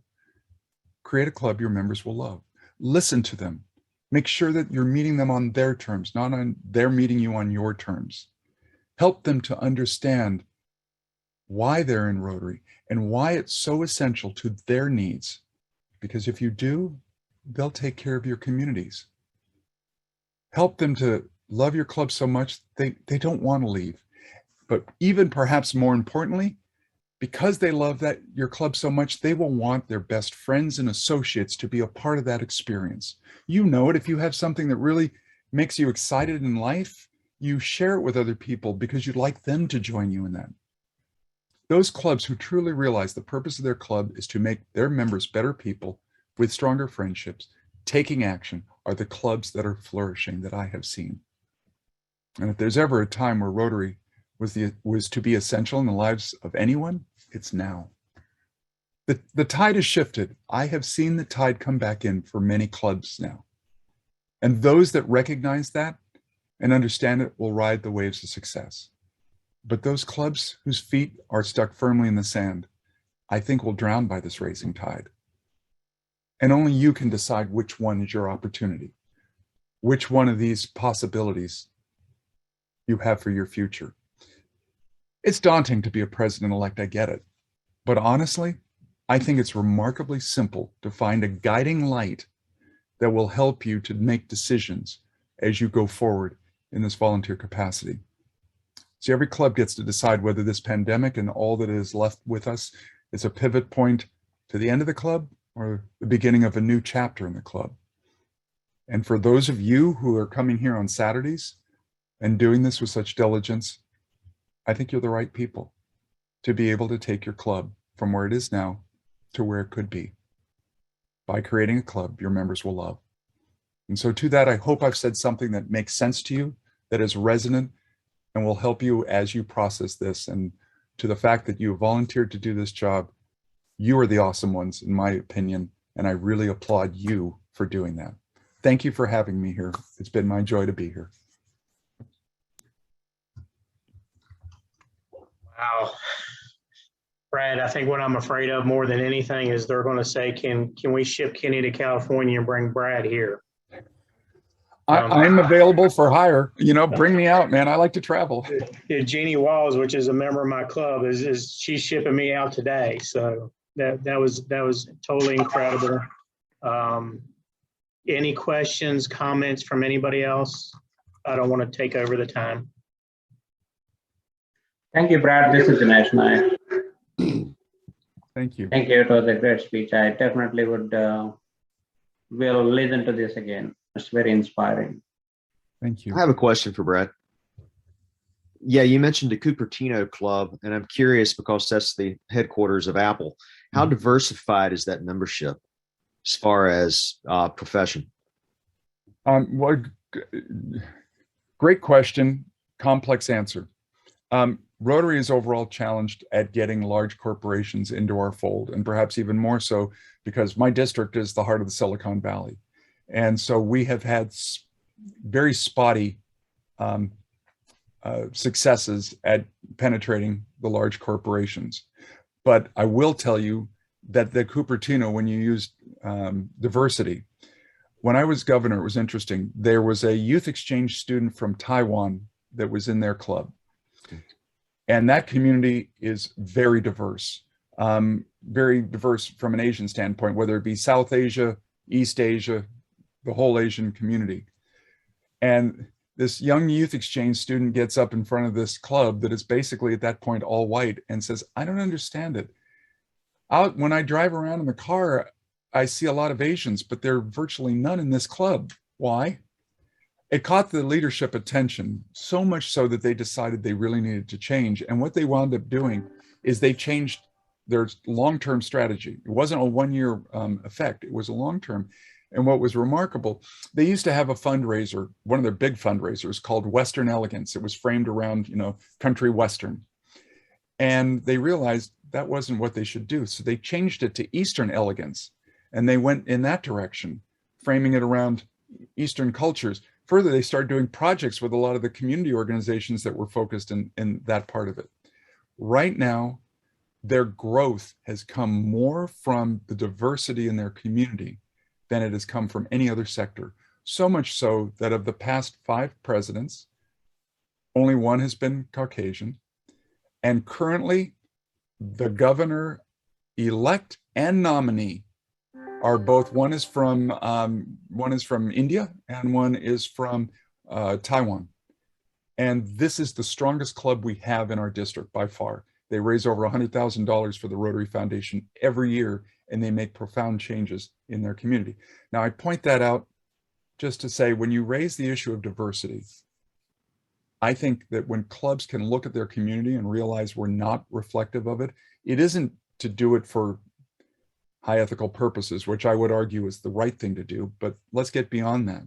Create a club your members will love. Listen to them. Make sure that you're meeting them on their terms, not on their meeting you on your terms. Help them to understand why they're in Rotary and why it's so essential to their needs. Because if you do, they'll take care of your communities. Help them to love your club so much they don't want to leave. But even perhaps more importantly, because they love your club so much, they will want their best friends and associates to be a part of that experience. You know it, if you have something that really makes you excited in life, you share it with other people because you'd like them to join you in that. Those clubs who truly realize the purpose of their club is to make their members better people with stronger friendships, taking action, are the clubs that are flourishing that I have seen. And if there's ever a time where Rotary was to be essential in the lives of anyone, it's now. The tide has shifted. I have seen the tide come back in for many clubs now. And those that recognize that and understand it will ride the waves of success. But those clubs whose feet are stuck firmly in the sand, I think will drown by this racing tide. And only you can decide which one is your opportunity, which one of these possibilities you have for your future. It's daunting to be a president-elect, I get it. But honestly, I think it's remarkably simple to find a guiding light that will help you to make decisions as you go forward in this volunteer capacity. See, every club gets to decide whether this pandemic and all that is left with us is a pivot point to the end of the club or the beginning of a new chapter in the club. And for those of you who are coming here on Saturdays and doing this with such diligence, I think you're the right people to be able to take your club from where it is now to where it could be by creating a club your members will love. And so to that, I hope I've said something that makes sense to you, that is resonant and will help you as you process this. And to the fact that you volunteered to do this job, you are the awesome ones, in my opinion, and I really applaud you for doing that. Thank you for having me here. It's been my joy to be here. Wow. Brad, I think what I'm afraid of more than anything is they're going to say, can we ship Kenny to California and bring Brad here? I'm available for hire. You know, bring me out, man. I like to travel. Jeannie Walls, which is a member of my club, is she's shipping me out today. So that was totally incredible. Any questions, comments from anybody else? I don't want to take over the time. Thank you, Brad. This is Dinesh Nayak. Thank you. Thank you. It was a great speech. I definitely would will listen to this again. It's very inspiring. Thank you. I have a question for Brad. Yeah, you mentioned the Cupertino Club, and I'm curious because that's the headquarters of Apple. How diversified is that membership as far as profession? Well, great question, complex answer. Rotary is overall challenged at getting large corporations into our fold, and perhaps even more so because my district is the heart of the Silicon Valley. And so we have had very spotty successes at penetrating the large corporations. But I will tell you that the Cupertino, when you used diversity, when I was governor, it was interesting. There was a youth exchange student from Taiwan that was in their club. And that community is very diverse from an Asian standpoint, whether it be South Asia, East Asia, the whole Asian community. And this young youth exchange student gets up in front of this club that is basically at that point all white and says, I don't understand it. When I drive around in the car, I see a lot of Asians, but there are virtually none in this club. Why? It caught the leadership attention, so much so that they decided they really needed to change. And what they wound up doing is they changed their long-term strategy. It wasn't a one-year effect, it was a long-term. And what was remarkable, they used to have a fundraiser, one of their big fundraisers called Western Elegance. It was framed around, country Western. And they realized that wasn't what they should do. So they changed it to Eastern Elegance. And they went in that direction, framing it around Eastern cultures. Further, they started doing projects with a lot of the community organizations that were focused in that part of it. Right now, their growth has come more from the diversity in their community than it has come from any other sector. So much so that of the past 5 presidents, only 1 has been Caucasian. And currently, the governor-elect and nominee are both, one is from India and one is from Taiwan. And this is the strongest club we have in our district by far. They raise over $100,000 for the Rotary Foundation every year, and they make profound changes in their community. Now, I point that out just to say, when you raise the issue of diversity, I think that when clubs can look at their community and realize we're not reflective of it, it isn't to do it for high ethical purposes, which I would argue is the right thing to do, but let's get beyond that.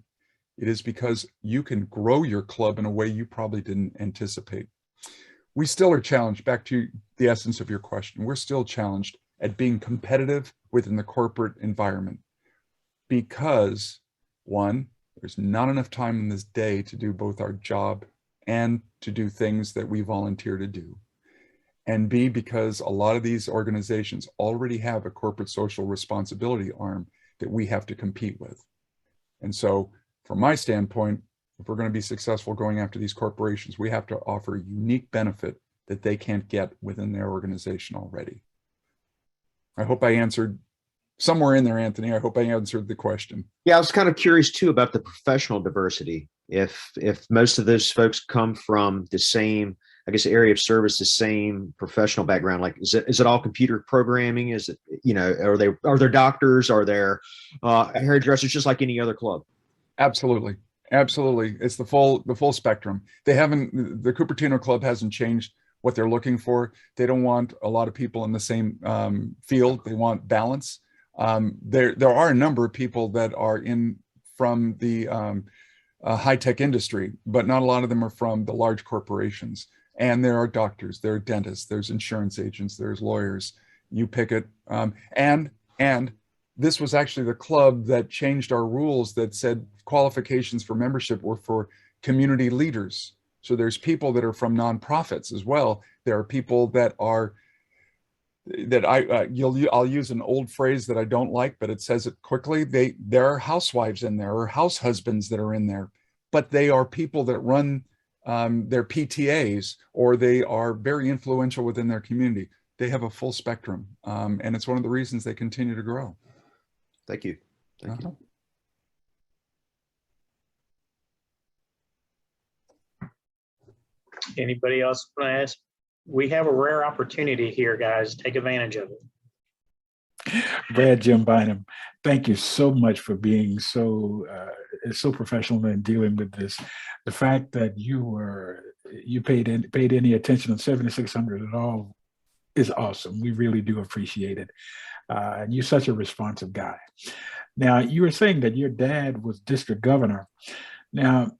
It is because you can grow your club in a way you probably didn't anticipate. We still are challenged, back to the essence of your question, we're still challenged at being competitive within the corporate environment because, 1, there's not enough time in this day to do both our job and to do things that we volunteer to do. And B, because a lot of these organizations already have a corporate social responsibility arm that we have to compete with. And so from my standpoint, if we're going to be successful going after these corporations, we have to offer a unique benefit that they can't get within their organization already. I hope I answered somewhere in there, Anthony. I hope I answered the question. Yeah, I was kind of curious too about the professional diversity. If most of those folks come from the same, I guess, area of service, the same professional background, like is it all computer programming? Is it, you know, are there doctors? Are there hairdressers, just like any other club? Absolutely. Absolutely. It's the full spectrum. The Cupertino Club hasn't changed what they're looking for. They don't want a lot of people in the same field. They want balance. There are a number of people that are from the high-tech industry, but not a lot of them are from the large corporations. And there are doctors, there are dentists, there's insurance agents, there's lawyers. You pick it. And this was actually the club that changed our rules that said qualifications for membership were for community leaders. So there's people that are from nonprofits as well. There are people that are I'll use an old phrase that I don't like, but it says it quickly. There are housewives in there or house husbands that are in there, but they are people that run their PTAs, or they are very influential within their community. They have a full spectrum, and it's one of the reasons they continue to grow. Thank you. Thank you. Anybody else want to ask? We have a rare opportunity here, guys. Take advantage of it. Brad, Jim Bynum, thank you so much for being so professional in dealing with this. The fact that you paid any attention on 7600 at all is awesome. We really do appreciate it. And you're such a responsive guy. Now, you were saying that your dad was district governor. Now,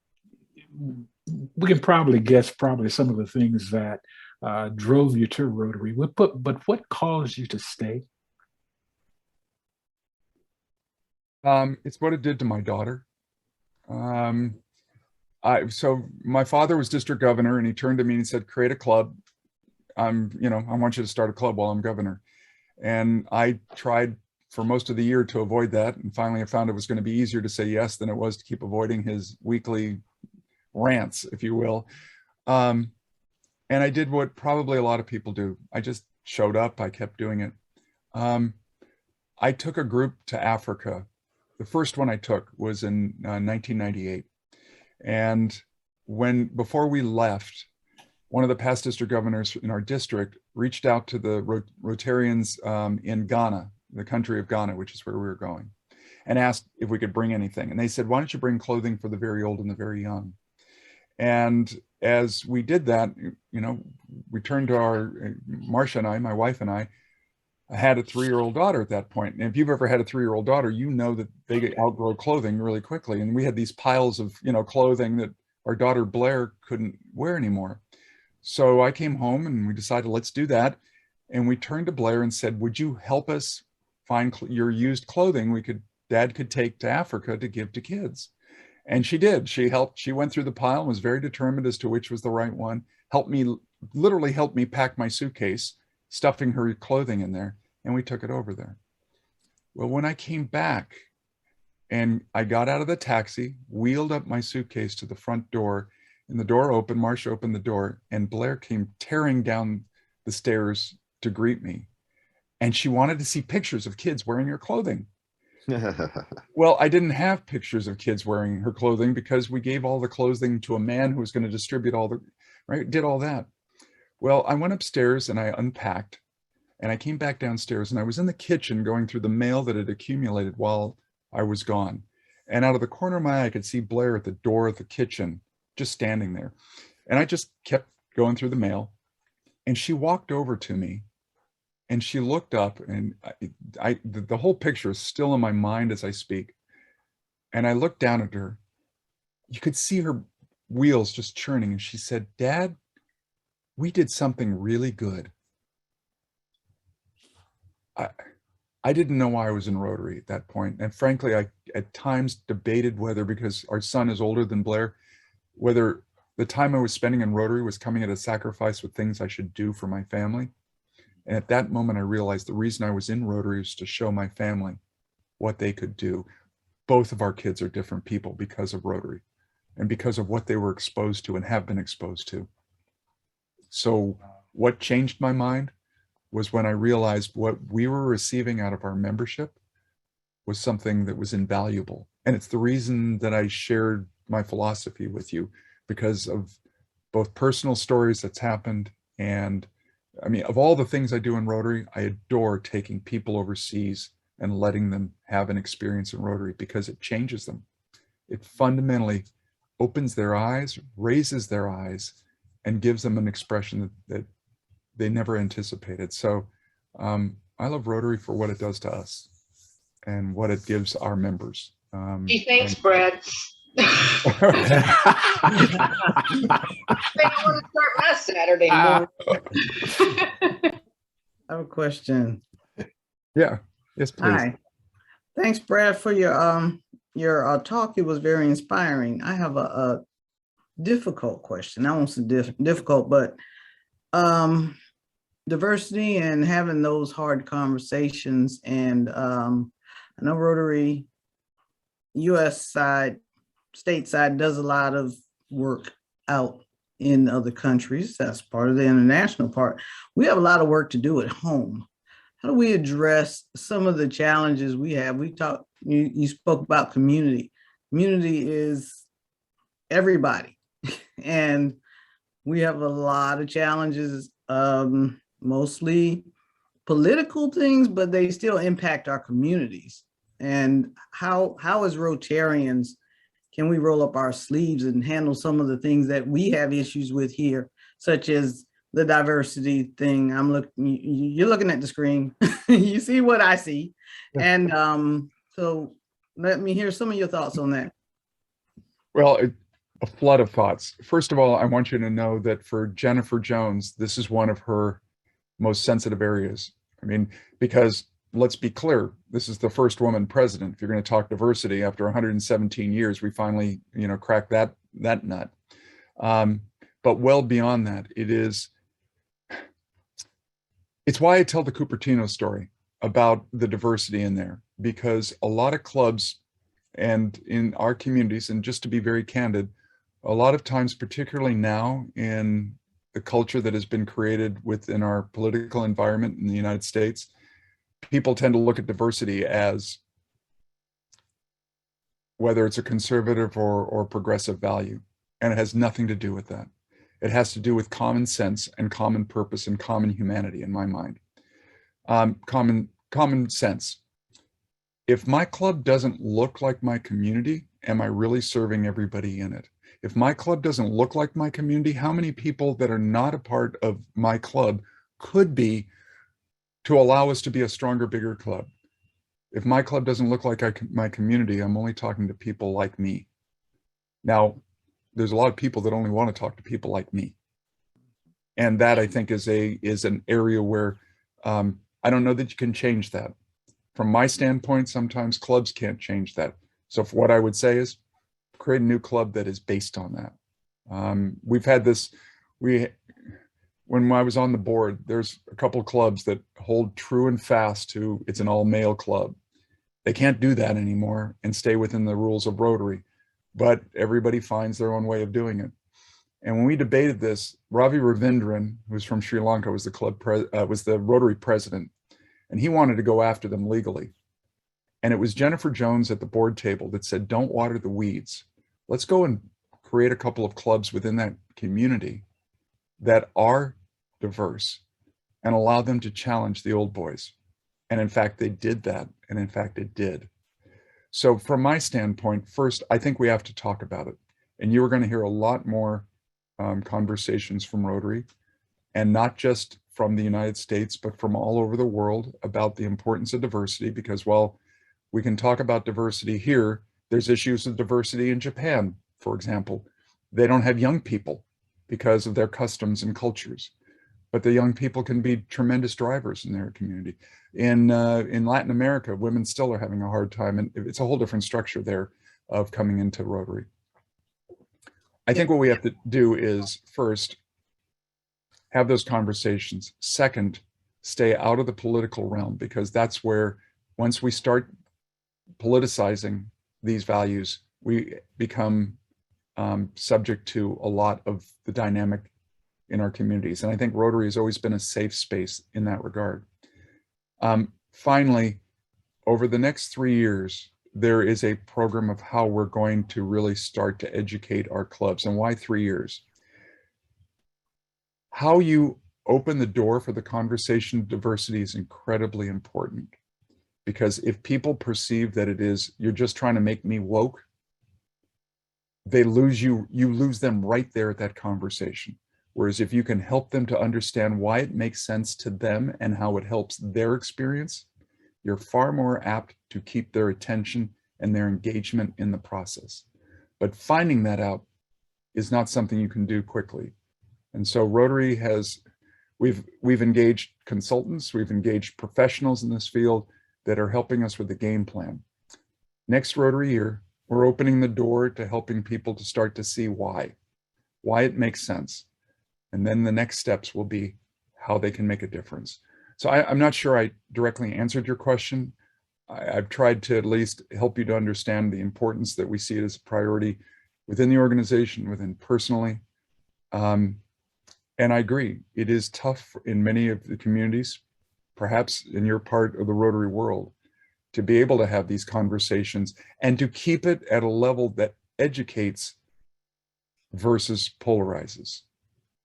we can probably guess some of the things that drove you to Rotary. But what caused you to stay? It's what it did to my daughter. So my father was district governor, and he turned to me and said, create a club. I want you to start a club while I'm governor. And I tried for most of the year to avoid that. And finally I found it was going to be easier to say yes than it was to keep avoiding his weekly rants, if you will. And I did what probably a lot of people do. I just showed up. I kept doing it. I took a group to Africa. The first one I took was in 1998. And before we left, one of the past district governors in our district reached out to the Rotarians in Ghana, the country of Ghana, which is where we were going, and asked if we could bring anything. And they said, why don't you bring clothing for the very old and the very young? And as we did that, we turned to Marcia and I, my wife and I had a 3-year-old daughter at that point. And if you've ever had a 3-year-old daughter, you know that they outgrow clothing really quickly. And we had these piles of, clothing that our daughter Blair couldn't wear anymore. So I came home and we decided, let's do that. And we turned to Blair and said, would you help us find your used clothing Dad could take to Africa to give to kids? And she did. She helped. She went through the pile and was very determined as to which was the right one. Literally helped me pack my suitcase, stuffing her clothing in there. And we took it over there. Well, when I came back and I got out of the taxi, wheeled up my suitcase to the front door, and the door opened, Marcia opened the door, and Blair came tearing down the stairs to greet me. And she wanted to see pictures of kids wearing her clothing. Well, I didn't have pictures of kids wearing her clothing because we gave all the clothing to a man who was going to distribute did all that. Well, I went upstairs and I unpacked, and I came back downstairs, and I was in the kitchen going through the mail that had accumulated while I was gone. And out of the corner of my eye, I could see Blair at the door of the kitchen, just standing there. And I just kept going through the mail, and she walked over to me and she looked up, and the whole picture is still in my mind as I speak. And I looked down at her. You could see her wheels just churning. And she said, Dad, we did something really good. I didn't know why I was in Rotary at that point. And frankly, I at times debated whether, because our son is older than Blair, whether the time I was spending in Rotary was coming at a sacrifice with things I should do for my family. And at that moment, I realized the reason I was in Rotary was to show my family what they could do. Both of our kids are different people because of Rotary. and because of what they were exposed to and have been exposed to. So what changed my mind was when I realized what we were receiving out of our membership was something that was invaluable. And it's the reason that I shared my philosophy with you, because of both personal stories that's happened. And I mean, of all the things I do in Rotary, I adore taking people overseas and letting them have an experience in Rotary, because it changes them. It fundamentally opens their eyes, raises their eyes, and gives them an expression that they never anticipated. So I love Rotary for what it does to us and what it gives our members. Gee, thanks, Brad. I think I want to start my Saturday morning. I have a question. Yeah, yes, please. Hi. Thanks, Brad, for your talk. It was very inspiring. I have a difficult question. I won't say difficult, but diversity and having those hard conversations. And I know Rotary US side, stateside does a lot of work out in other countries. That's part of the international part. We have a lot of work to do at home. How do we address some of the challenges we have? You spoke about community. Community is everybody. And we have a lot of challenges, mostly political things, but they still impact our communities. And how as Rotarians, can we roll up our sleeves and handle some of the things that we have issues with here, such as the diversity thing? You're looking at the screen. You see what I see. And so let me hear some of your thoughts on that. Well, a flood of thoughts. First of all, I want you to know that for Jennifer Jones, this is one of her most sensitive areas. I mean, because let's be clear, this is the first woman president. If you're going to talk diversity after 117 years, we finally, cracked that nut. But well beyond that, it's why I tell the Cupertino story about the diversity in there, because a lot of clubs and in our communities, and just to be very candid, a lot of times, particularly now in the culture that has been created within our political environment in the United States, people tend to look at diversity as whether it's a conservative or progressive value, and it has nothing to do with that. It has to do with common sense and common purpose and common humanity, in my mind. Common sense. If my club doesn't look like my community, am I really serving everybody in it? If my club doesn't look like my community, how many people that are not a part of my club could be to allow us to be a stronger, bigger club? If my club doesn't look like my community, I'm only talking to people like me. Now, there's a lot of people that only want to talk to people like me. And that, I think, is an area where I don't know that you can change that. From my standpoint, sometimes clubs can't change that. So what I would say is create a new club that is based on that. We've had this, when I was on the board, there's a couple clubs that hold true and fast to it's an all-male club. They can't do that anymore and stay within the rules of Rotary, but everybody finds their own way of doing it. And when we debated this, Ravi Ravindran, who's from Sri Lanka, was the Rotary president, and he wanted to go after them legally. And it was Jennifer Jones at the board table that said, don't water the weeds. Let's go and create a couple of clubs within that community that are diverse and allow them to challenge the old boys. And in fact, they did that. And in fact, it did. So from my standpoint, first, I think we have to talk about it. And you are going to hear a lot more conversations from Rotary, and not just from the United States, but from all over the world about the importance of diversity, because while we can talk about diversity here, there's issues of diversity in Japan, for example. They don't have young people because of their customs and cultures, but the young people can be tremendous drivers in their community. In Latin America, women still are having a hard time, and it's a whole different structure there of coming into Rotary. I think what we have to do is, first, have those conversations. Second, stay out of the political realm, because that's where, once we start politicizing these values, we become subject to a lot of the dynamic in our communities. And I think Rotary has always been a safe space in that regard. Finally, over the next 3 years, there is a program of how we're going to really start to educate our clubs. And why 3 years? How you open the door for the conversation of diversity is incredibly important, because if people perceive that it is, you're just trying to make me woke, they lose you lose them right there at that conversation. Whereas if you can help them to understand why it makes sense to them and how it helps their experience, you're far more apt to keep their attention and their engagement in the process. But finding that out is not something you can do quickly. And so Rotary we've engaged consultants, we've engaged professionals in this field that are helping us with the game plan. Next Rotary year, we're opening the door to helping people to start to see why it makes sense. And then the next steps will be how they can make a difference. So I'm not sure I directly answered your question. I've tried to at least help you to understand the importance that we see it as a priority within the organization, within personally. And I agree, it is tough in many of the communities, perhaps in your part of the Rotary world, to be able to have these conversations and to keep it at a level that educates versus polarizes.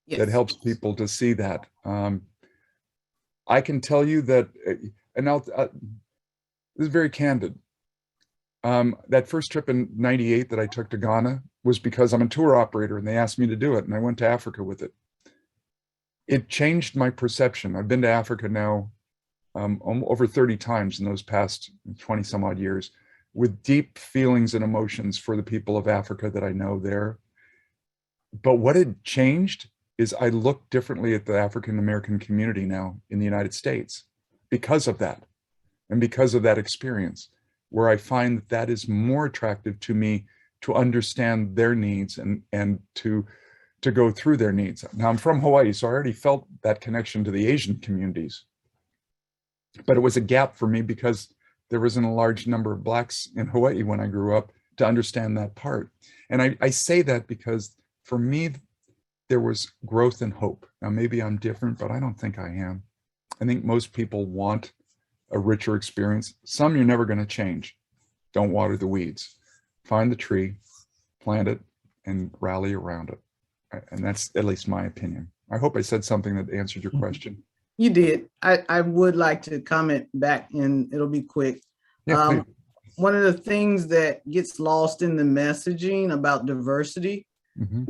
Yes. That helps people to see that. I can tell you that, and this is very candid. That first trip in '98 that I took to Ghana was because I'm a tour operator and they asked me to do it, and I went to Africa with it. It changed my perception. I've been to Africa now over 30 times in those past 20 some odd years, with deep feelings and emotions for the people of Africa that I know there. But what had changed is I look differently at the African American community now in the United States because of that, and because of that experience, where I find that that is more attractive to me to understand their needs and to go through their needs. Now I'm from Hawaii, so I already felt that connection to the Asian communities, but it was a gap for me because there wasn't a large number of Blacks in Hawaii when I grew up to understand that part. And I say that because for me, there was growth and hope. Now, maybe I'm different, but I don't think I am. I think most people want a richer experience. Some you're never going to change. Don't water the weeds. Find the tree, plant it, and rally around it. And that's at least my opinion. I hope I said something that answered your question. You did. I would like to comment back, and it'll be quick. Yeah, please. One of the things that gets lost in the messaging about diversity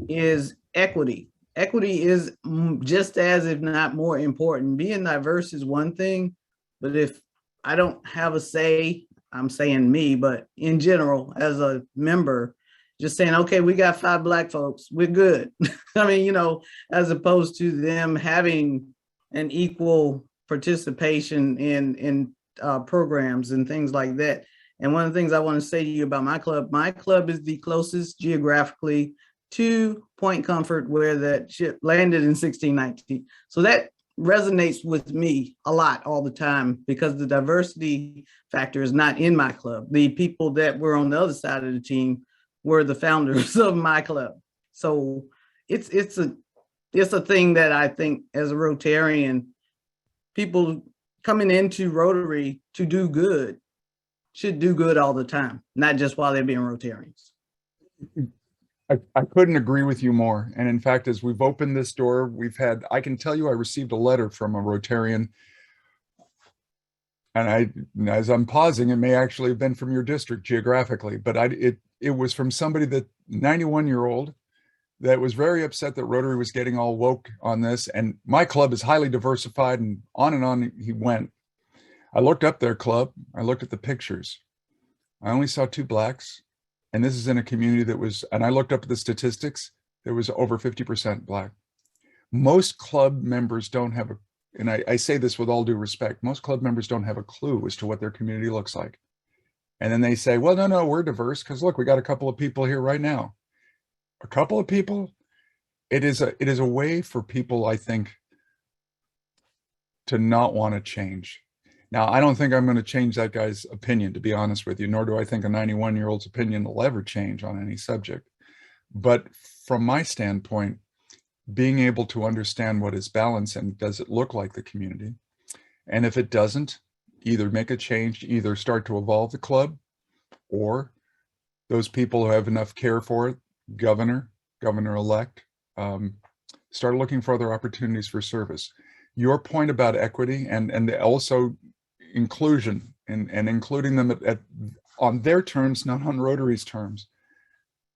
is equity. Equity is just as, if not more important. Being diverse is one thing, but if I don't have a say, I'm saying me, but in general, as a member, just saying, okay, we got 5 Black folks, we're good. I mean, as opposed to them having an equal participation in programs and things like that. And one of the things I want to say to you about my club is the closest geographically to Point Comfort, where that ship landed in 1619. So that resonates with me a lot all the time, because the diversity factor is not in my club. The people that were on the other side of the team were the founders of my club. So it's a thing that I think as a Rotarian, people coming into Rotary to do good should do good all the time, not just while they're being Rotarians. I couldn't agree with you more. And in fact, as we've opened this door, I can tell you, I received a letter from a Rotarian. And as I'm pausing, it may actually have been from your district geographically, but it was from somebody, that 91-year-old, that was very upset that Rotary was getting all woke on this. And my club is highly diversified, and on he went. I looked up their club. I looked at the pictures. I only saw 2 Blacks. And this is in a community that was, and I looked up the statistics, there was over 50% Black. Most club members don't have and I say this with all due respect, most club members don't have a clue as to what their community looks like. And then they say, well, no, we're diverse because look, we got a couple of people here right now. A couple of people? It is a way for people, I think, to not want to change. Now, I don't think I'm going to change that guy's opinion, to be honest with you, nor do I think a 91-year-old's opinion will ever change on any subject. But from my standpoint, being able to understand what is balance and does it look like the community? And if it doesn't, either make a change, either start to evolve the club, or those people who have enough care for it, governor-elect, start looking for other opportunities for service. Your point about equity and also inclusion and including them on their terms, not on Rotary's terms,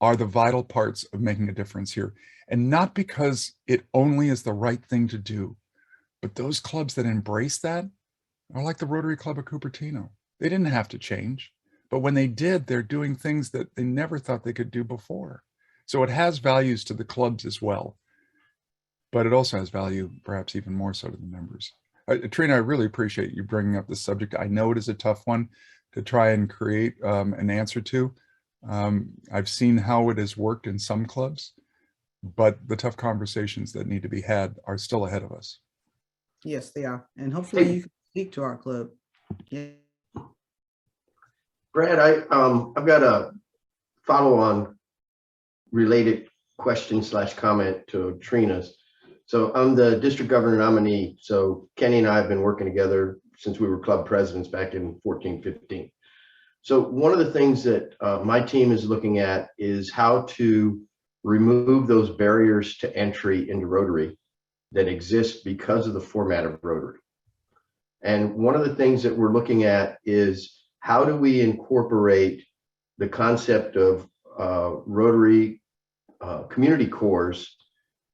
are the vital parts of making a difference here. And not because it only is the right thing to do, but those clubs that embrace that are like the Rotary Club of Cupertino. They didn't have to change, but when they did, they're doing things that they never thought they could do before. So it has values to the clubs as well, but it also has value, perhaps even more so to the members. Trina, I really appreciate you bringing up this subject. I know it is a tough one to try and create an answer to. I've seen how it has worked in some clubs, but the tough conversations that need to be had are still ahead of us. Yes, they are. And hopefully you can speak to our club. Yeah. Brad, I've got a follow-on related question / comment to Trina's. So I'm the district governor nominee. So Kenny and I have been working together since we were club presidents back in 14, 15. So one of the things that my team is looking at is how to remove those barriers to entry into Rotary that exist because of the format of Rotary. And one of the things that we're looking at is how do we incorporate the concept of Rotary community cores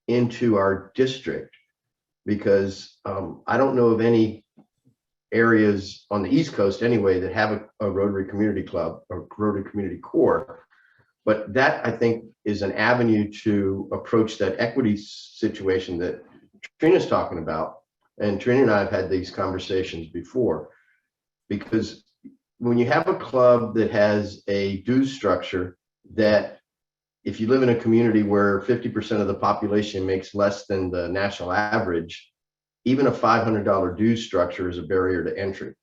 into our district? Because I don't know of any areas on the East Coast anyway that have a Rotary Community Club or Rotary Community Core. But that, I think, is an avenue to approach that equity situation that Trina's talking about. And Trina and I have had these conversations before, because when you have a club that has a dues structure that, if you live in a community where 50% of the population makes less than the national average, even a $500 dues structure is a barrier to entry.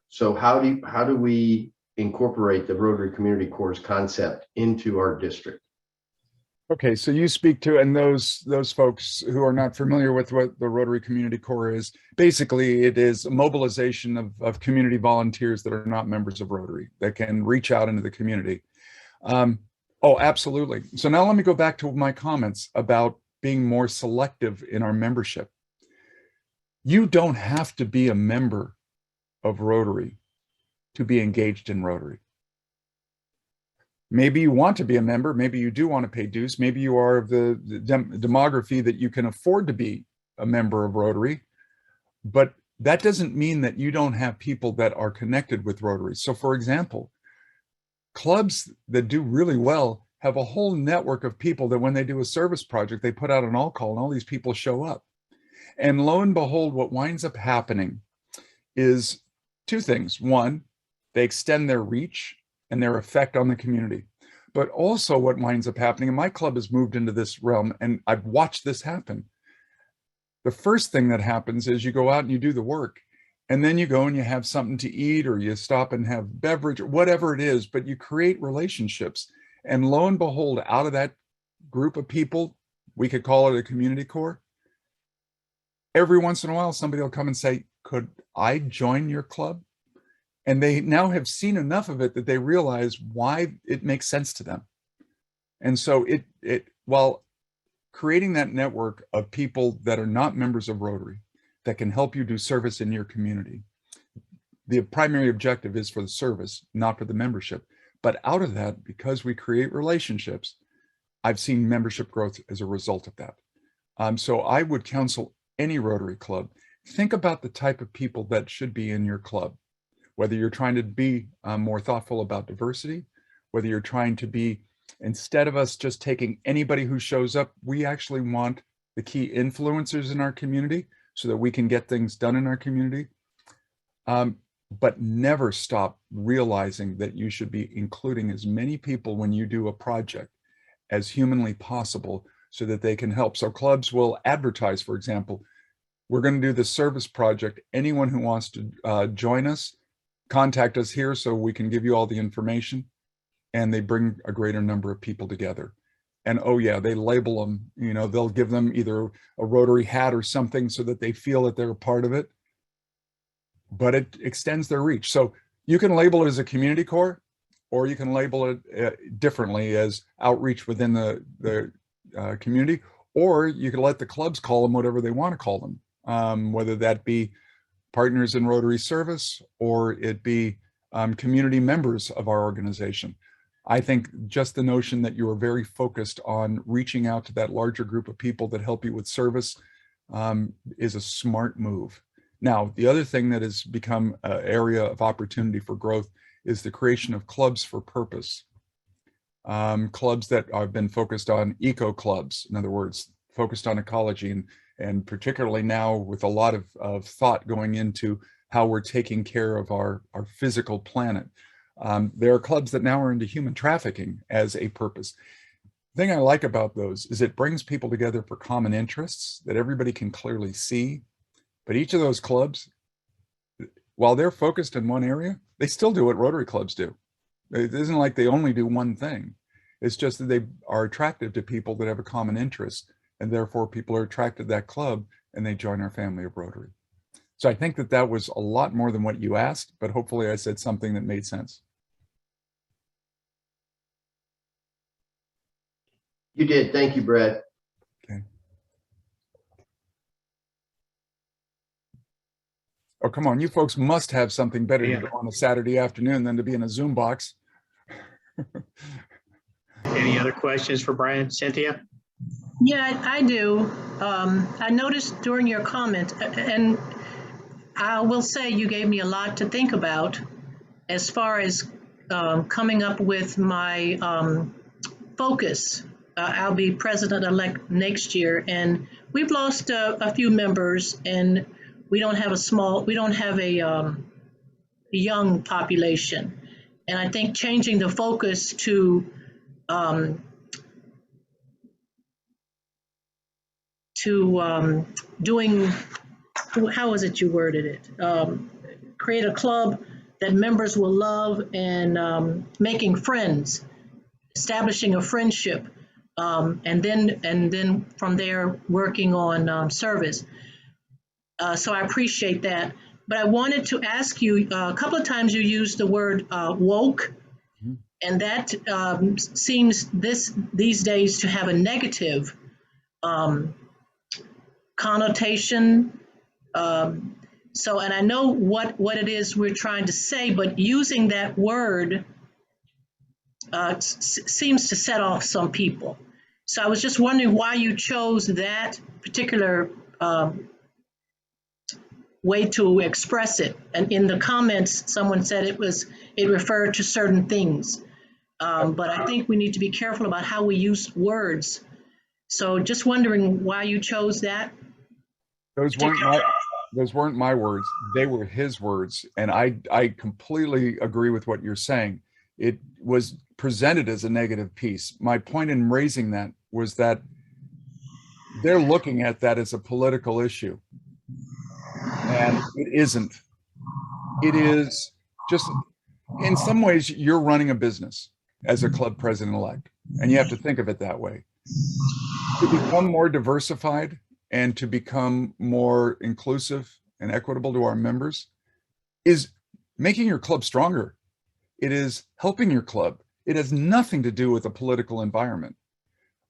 So how do we incorporate the Rotary Community Cores concept into our district? Okay, so you speak to, and those folks who are not familiar with what the Rotary Community Corps is, basically it is a mobilization of community volunteers that are not members of Rotary that can reach out into the community. Oh, absolutely. So now let me go back to my comments about being more selective in our membership. You don't have to be a member of Rotary to be engaged in Rotary. Maybe you want to be a member, maybe you do want to pay dues, maybe you are of the demography that you can afford to be a member of Rotary, but that doesn't mean that you don't have people that are connected with Rotary. So for example, clubs that do really well have a whole network of people that when they do a service project, they put out an all-call and all these people show up. And lo and behold, what winds up happening is two things. One, they extend their reach and their effect on the community. But also what winds up happening, and my club has moved into this realm and I've watched this happen. The first thing that happens is you go out and you do the work, and then you go and you have something to eat, or you stop and have beverage, or whatever it is, but you create relationships. And lo and behold, out of that group of people, we could call it a community core. Every once in a while, somebody will come and say, could I join your club? And they now have seen enough of it that they realize why it makes sense to them. And so while creating that network of people that are not members of Rotary that can help you do service in your community, the primary objective is for the service, not for the membership. But out of that, because we create relationships, I've seen membership growth as a result of that. So I would counsel any Rotary club, think about the type of people that should be in your club. Whether you're trying to be more thoughtful about diversity, whether you're trying to be, instead of us just taking anybody who shows up, we actually want the key influencers in our community so that we can get things done in our community. But never stop realizing that you should be including as many people when you do a project as humanly possible so that they can help. So clubs will advertise, for example, we're going to do this service project. Anyone who wants to join us, contact us here so we can give you all the information, and they bring a greater number of people together. And oh yeah, they label them, you know, they'll give them either a Rotary hat or something so that they feel that they're a part of it, but it extends their reach. So you can label it as a community corps, or you can label it differently as outreach within the community, or you can let the clubs call them whatever they want to call them, whether that be partners in Rotary service or it be community members of our organization. I think just the notion that you are very focused on reaching out to that larger group of people that help you with service is a smart move. Now, the other thing that has become an area of opportunity for growth is the creation of clubs for purpose. Clubs that have been focused on eco clubs, in other words, focused on ecology, and particularly now with a lot of thought going into how we're taking care of our physical planet. There are clubs that now are into human trafficking as a purpose. The thing I like about those is it brings people together for common interests that everybody can clearly see. But each of those clubs, while they're focused in one area, they still do what Rotary clubs do. It isn't like they only do one thing. It's just that they are attractive to people that have a common interest, and therefore people are attracted to that club and they join our family of Rotary. So I think that that was a lot more than what you asked, but hopefully I said something that made sense. You did. Thank you, Brad. Okay. Oh, come on. You folks must have something better to do on a Saturday afternoon than to be in a Zoom box. Any other questions for Brian? Cynthia? Yeah, I do. I noticed during your comment, and I will say you gave me a lot to think about as far as coming up with my focus. I'll be president-elect next year, and we've lost a few members, and we don't have a young population. And I think changing the focus to doing, how is it you worded it? Create a club that members will love, and making friends, establishing a friendship, and then from there working on service. So I appreciate that. But I wanted to ask you, a couple of times you used the word woke, and that seems these days to have a negative connotation. So, and I know what it is we're trying to say, but using that word seems to set off some people. So I was just wondering why you chose that particular way to express it. And in the comments, someone said it referred to certain things. But I think we need to be careful about how we use words. So just wondering why you chose that. Those weren't my words. They were his words. And I completely agree with what you're saying. It was presented as a negative piece. My point in raising that was that they're looking at that as a political issue. And it isn't. It is just, in some ways, you're running a business as a club president-elect, and you have to think of it that way. To become more diversified and to become more inclusive and equitable to our members is making your club stronger. It is helping your club. It has nothing to do with the political environment.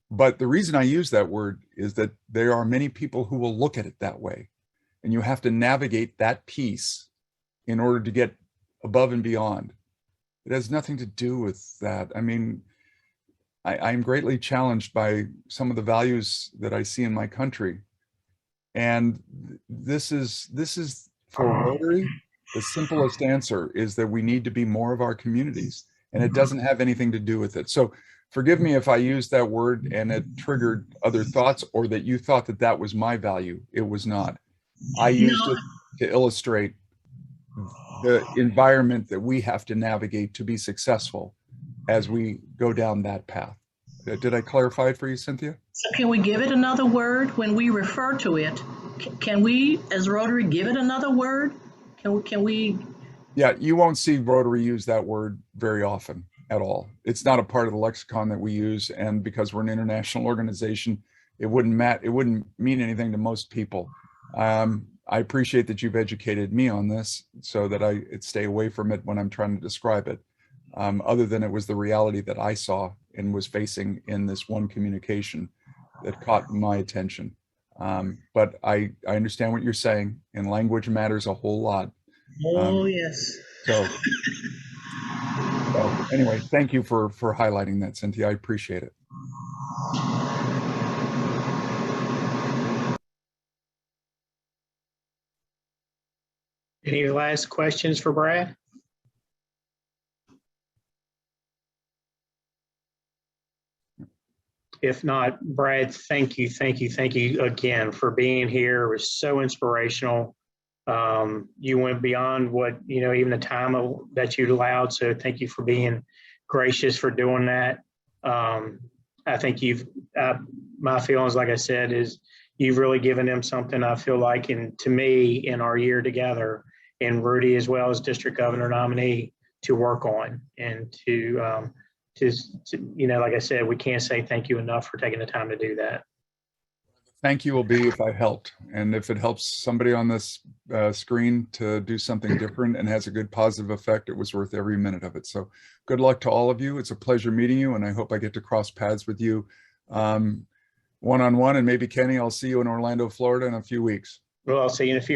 But the reason I use that word is that there are many people who will look at it that way. And you have to navigate that piece in order to get above and beyond. It has nothing to do with that. I mean, I'm greatly challenged by some of the values that I see in my country. And this is for Rotary, the simplest answer is that we need to be more of our communities, and it doesn't have anything to do with it. So forgive me if I used that word and it triggered other thoughts, or that you thought that that was my value. It was not. I used it to illustrate the environment that we have to navigate to be successful as we go down that path. Did I clarify it for you, Cynthia? So can we give it another word when we refer to it? Can we, as Rotary, give it another word? Can we? Yeah, you won't see Rotary use that word very often. at all. It's not a part of the lexicon that we use. And because we're an international organization, it wouldn't mean anything to most people. I appreciate that you've educated me on this so that I stay away from it when I'm trying to describe it. Other than it was the reality that I saw and was facing in this one communication that caught my attention. But I understand what you're saying, and language matters a whole lot. Oh, yes. So anyway, thank you for highlighting that, Cynthia. I appreciate it. Any last questions for Brad? If not, Brad, thank you again for being here. It was so inspirational. You went beyond what, even the time that you allowed. So thank you for being gracious for doing that. I think my feelings, like I said, is you've really given them something, I feel like, and to me, in our year together, and Rudy as well as district governor nominee, to work on and to like I said, we can't say thank you enough for taking the time to do that. Thank you will be if I helped. And if it helps somebody on this screen to do something different and has a good positive effect, it was worth every minute of it. So good luck to all of you. It's a pleasure meeting you, and I hope I get to cross paths with you one-on-one. And maybe Kenny, I'll see you in Orlando, Florida in a few weeks. Well, I'll see you in a few